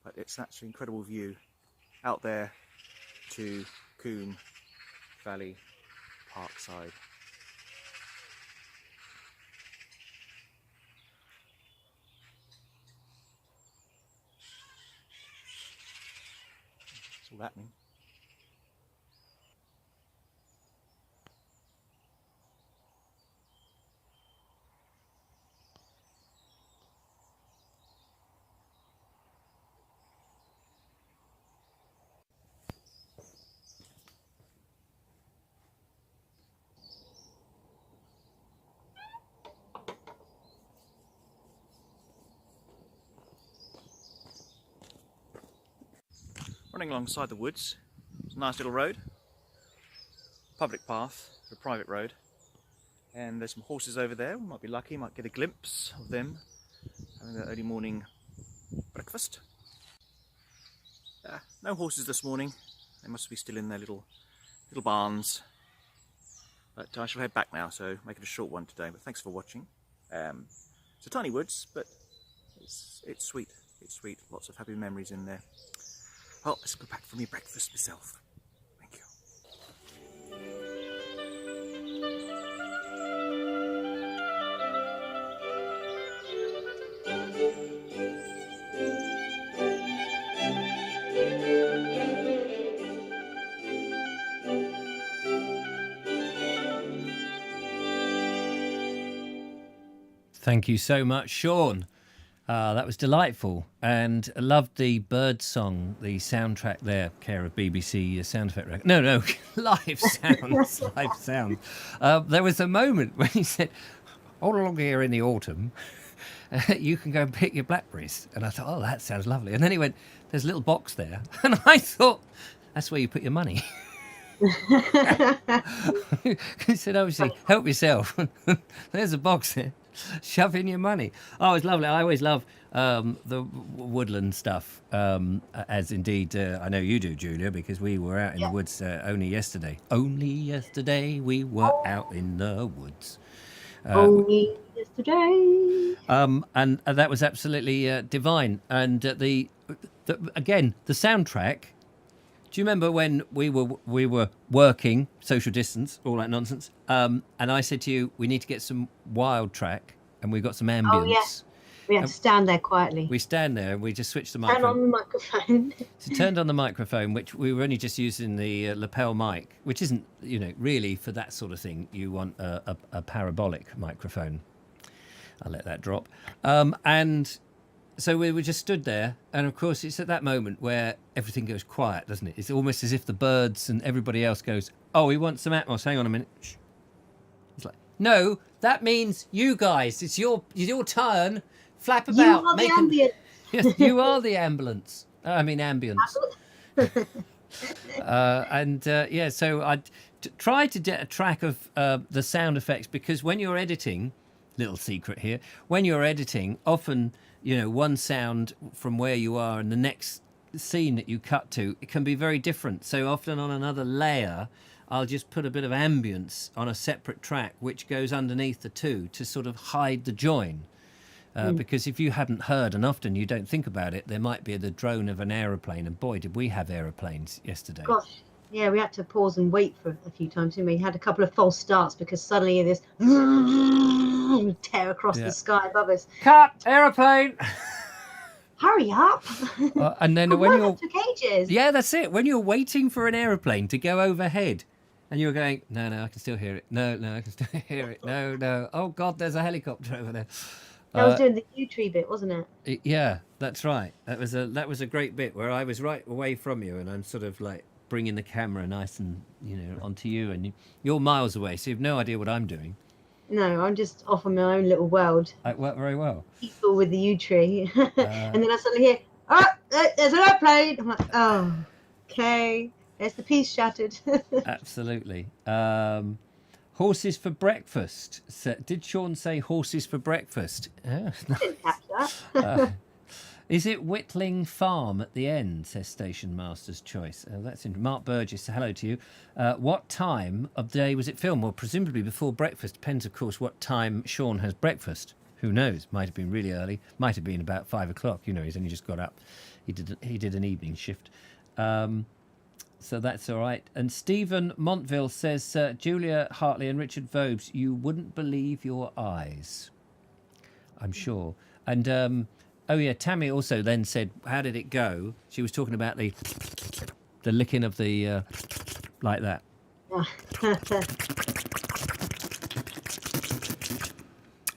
but it's actually an incredible view out there to Coombe Valley Parkside. It's all happening. Running alongside the woods, it's a nice little road, public path, a private road, and there's some horses over there. We might be lucky, might get a glimpse of them having their early morning breakfast. No horses this morning, they must be still in their little barns, but I shall head back now, so make it a short one today, but thanks for watching. It's a tiny woods, but it's sweet, lots of happy memories in there. Well, let's go back for me breakfast myself. Thank you. Thank you so much, Sean. That was delightful, and I loved the bird song, the soundtrack there, care of BBC sound effect record. No, live sounds, live sounds. There was a moment when he said, all along here in the autumn, you can go and pick your blackberries. And I thought, oh, that sounds lovely. And then he went, there's a little box there. And I thought, that's where you put your money. He said, obviously, help yourself. There's a box there. Shove in your money. Oh, it's lovely. I always love the woodland stuff, as indeed I know you do, Julia, because we were out in the woods only yesterday. Only yesterday we were out in the woods. Only yesterday. And that was absolutely divine. And again, the soundtrack. Do you remember when we were working, social distance, all that nonsense? And I said to you, we need to get some wild track, and we got some ambience. Oh, yes. We had to stand there quietly. We stand there and we just switched the microphone. Turn on the microphone. So turned on the microphone, which we were only just using the lapel mic, which isn't, really for that sort of thing. You want a parabolic microphone. I'll let that drop. And so we were just stood there, and of course it's at that moment where everything goes quiet, doesn't it? It's almost as if the birds and everybody else goes, oh, we want some atmos, hang on a minute. Shh. It's like, no, that means you guys, it's your turn, flap about. You are the ambient. Yes, you are the ambulance. Ambience. So I tried to get a track of the sound effects, because when you're editing, little secret here, when you're editing, often one sound from where you are and the next scene that you cut to, it can be very different. So often on another layer, I'll just put a bit of ambience on a separate track, which goes underneath the two to sort of hide the join. Because if you hadn't heard, and often you don't think about it, there might be the drone of an aeroplane. And boy, did we have aeroplanes yesterday. Gosh, yeah, we had to pause and wait for a few times, didn't we? Had a couple of false starts because suddenly this tear across the sky above us. Cut! Aeroplane! hurry up. And then Oh, when no, you're that took ages. yeah, that's it. When you're waiting for an aeroplane to go overhead, and you're going, no, I can still hear it. No, I can still hear it. No. Oh God, there's a helicopter over there. That was doing the yew tree bit, wasn't it? Yeah, that's right. That was a great bit where I was right away from you, and I'm sort of like bringing the camera nice and onto you, and you're miles away, so you've no idea what I'm doing. No, I'm just off in my own little world. It worked very well. Peaceful with the yew tree, and then I suddenly hear, "Oh, there's an airplane!" I'm like, "Oh, okay, there's the peace shattered." Absolutely. Horses for breakfast. So, did Sean say horses for breakfast? I didn't catch that. Is it Whitling Farm at the end, says Station Master's Choice. That's in Mark Burgess, hello to you. What time of day was it filmed? Well, presumably before breakfast. Depends, of course, what time Sean has breakfast. Who knows? Might have been really early. Might have been about 5 o'clock. He's only just got up. He did an evening shift. So that's all right. And Stephen Montville says, Julia Hartley and Richard Vobes, you wouldn't believe your eyes. I'm sure. And... oh yeah, Tammy also then said, how did it go? She was talking about the licking of the, like that.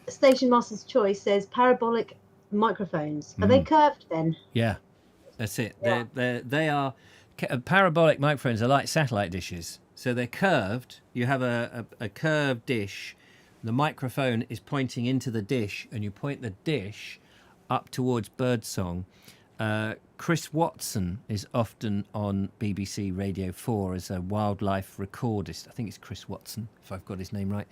Station Master's Choice says parabolic microphones. Are they curved then? Yeah, that's it. Yeah. They are, parabolic microphones are like satellite dishes. So they're curved. You have a curved dish. The microphone is pointing into the dish, and you point the dish up towards birdsong. Chris Watson is often on BBC Radio 4 as a wildlife recordist. I think it's Chris Watson, if I've got his name right.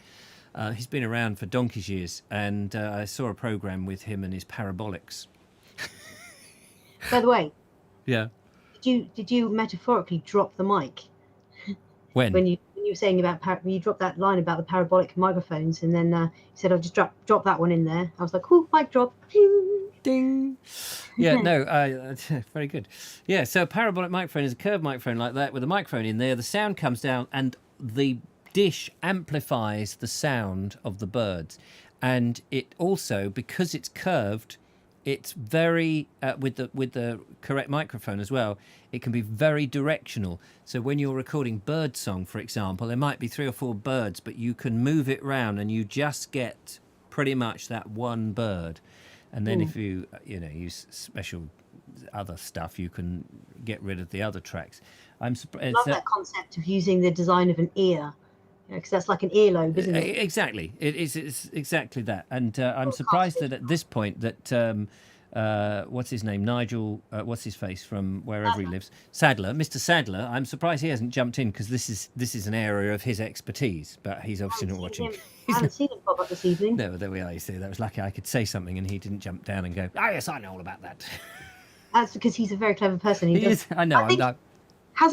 He's been around for donkey's years, and I saw a programme with him and his parabolics. By the way, Yeah. did you metaphorically drop the mic When you were saying about when you dropped that line about the parabolic microphones, and then you said, "I'll just drop that one in there." I was like, "Cool, mic drop." Ding. Yeah, no, very good. Yeah, so a parabolic microphone is a curved microphone like that with a microphone in there. The sound comes down, and the dish amplifies the sound of the birds. And it also, because it's curved, it's very with the correct microphone as well, it can be very directional. So when you're recording bird song, for example, there might be 3 or 4 birds, but you can move it round and you just get pretty much that one bird. And then if you use special other stuff, you can get rid of the other tracks. I'm surprised. I love that concept of using the design of an ear, because that's like an earlobe, isn't it? Exactly, it's exactly that. And I'm surprised that at this point that what's his name, Nigel, what's his face from wherever he lives, Mr. Sadler. I'm surprised he hasn't jumped in, because this is an area of his expertise. But he's obviously not watching. I haven't seen him pop up this evening. No, there we are. You see, that was lucky. I could say something and he didn't jump down and go, "Oh yes, I know all about that." That's because he's a very clever person. He is. I know. Has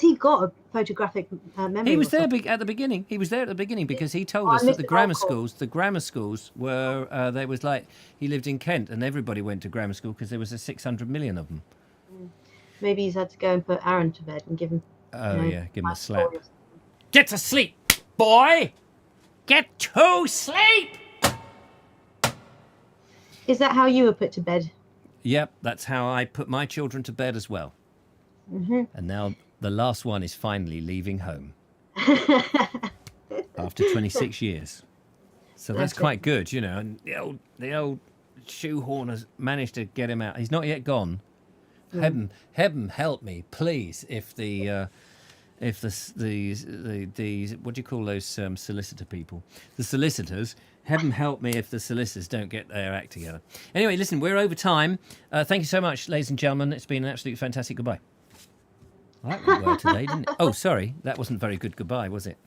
he got a photographic memory? He was there at the beginning. He was there at the beginning because he told us that the grammar schools were, there was like, he lived in Kent and everybody went to grammar school because there was 600 million of them. Maybe he's had to go and put Aaron to bed and give him. Give him a slap. Get to sleep, boy. Get to sleep. Is that how you were put to bed? Yep, that's how I put my children to bed as well. Mm-hmm. And now the last one is finally leaving home after 26 years. So that's quite good, And the old shoehorn has managed to get him out. He's not yet gone. Heaven help me, please, if the what do you call those solicitor people? The solicitors. Heaven help me if the solicitors don't get their act together. Anyway, listen, we're over time. Thank you so much, ladies and gentlemen. It's been an absolutely fantastic goodbye. I like that word today, didn't it? Oh, sorry. That wasn't very good goodbye, was it?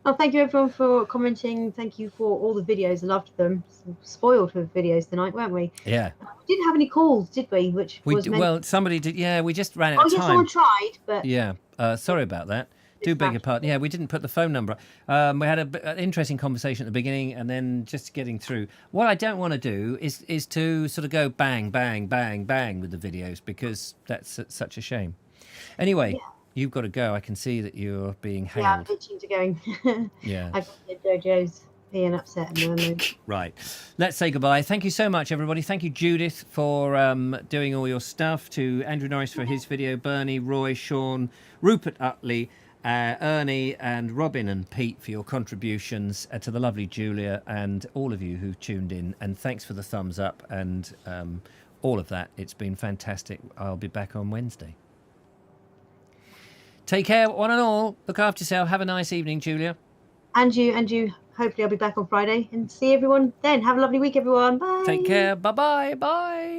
Oh, thank you everyone for commenting. Thank you for all the videos. I loved them. Spoiled with videos tonight, weren't we? Yeah. We didn't have any calls, did we? Well, somebody did. Yeah, we just ran out of time. Someone tried, but yeah. Sorry about that. Do beg your pardon. Yeah, we didn't put the phone number. We had an interesting conversation at the beginning, and then just getting through. What I don't want to do is to sort of go bang, bang, bang, bang with the videos, because that's such a shame. Anyway. Yeah. You've got to go. I can see that you're being hailed. Yeah, I'm itching to go. Yeah. I got the JoJo's. Ian upset and then Right. Let's say goodbye. Thank you so much, everybody. Thank you, Judith, for doing all your stuff. To Andrew Norris for his video. Bernie, Roy, Sean, Rupert Utley, Ernie and Robin and Pete for your contributions, to the lovely Julia and all of you who tuned in. And thanks for the thumbs up and all of that. It's been fantastic. I'll be back on Wednesday. Take care, one and all. Look after yourself. Have a nice evening, Julia. And you. Hopefully I'll be back on Friday and see everyone then. Have a lovely week, everyone. Bye. Take care. Bye-bye. Bye.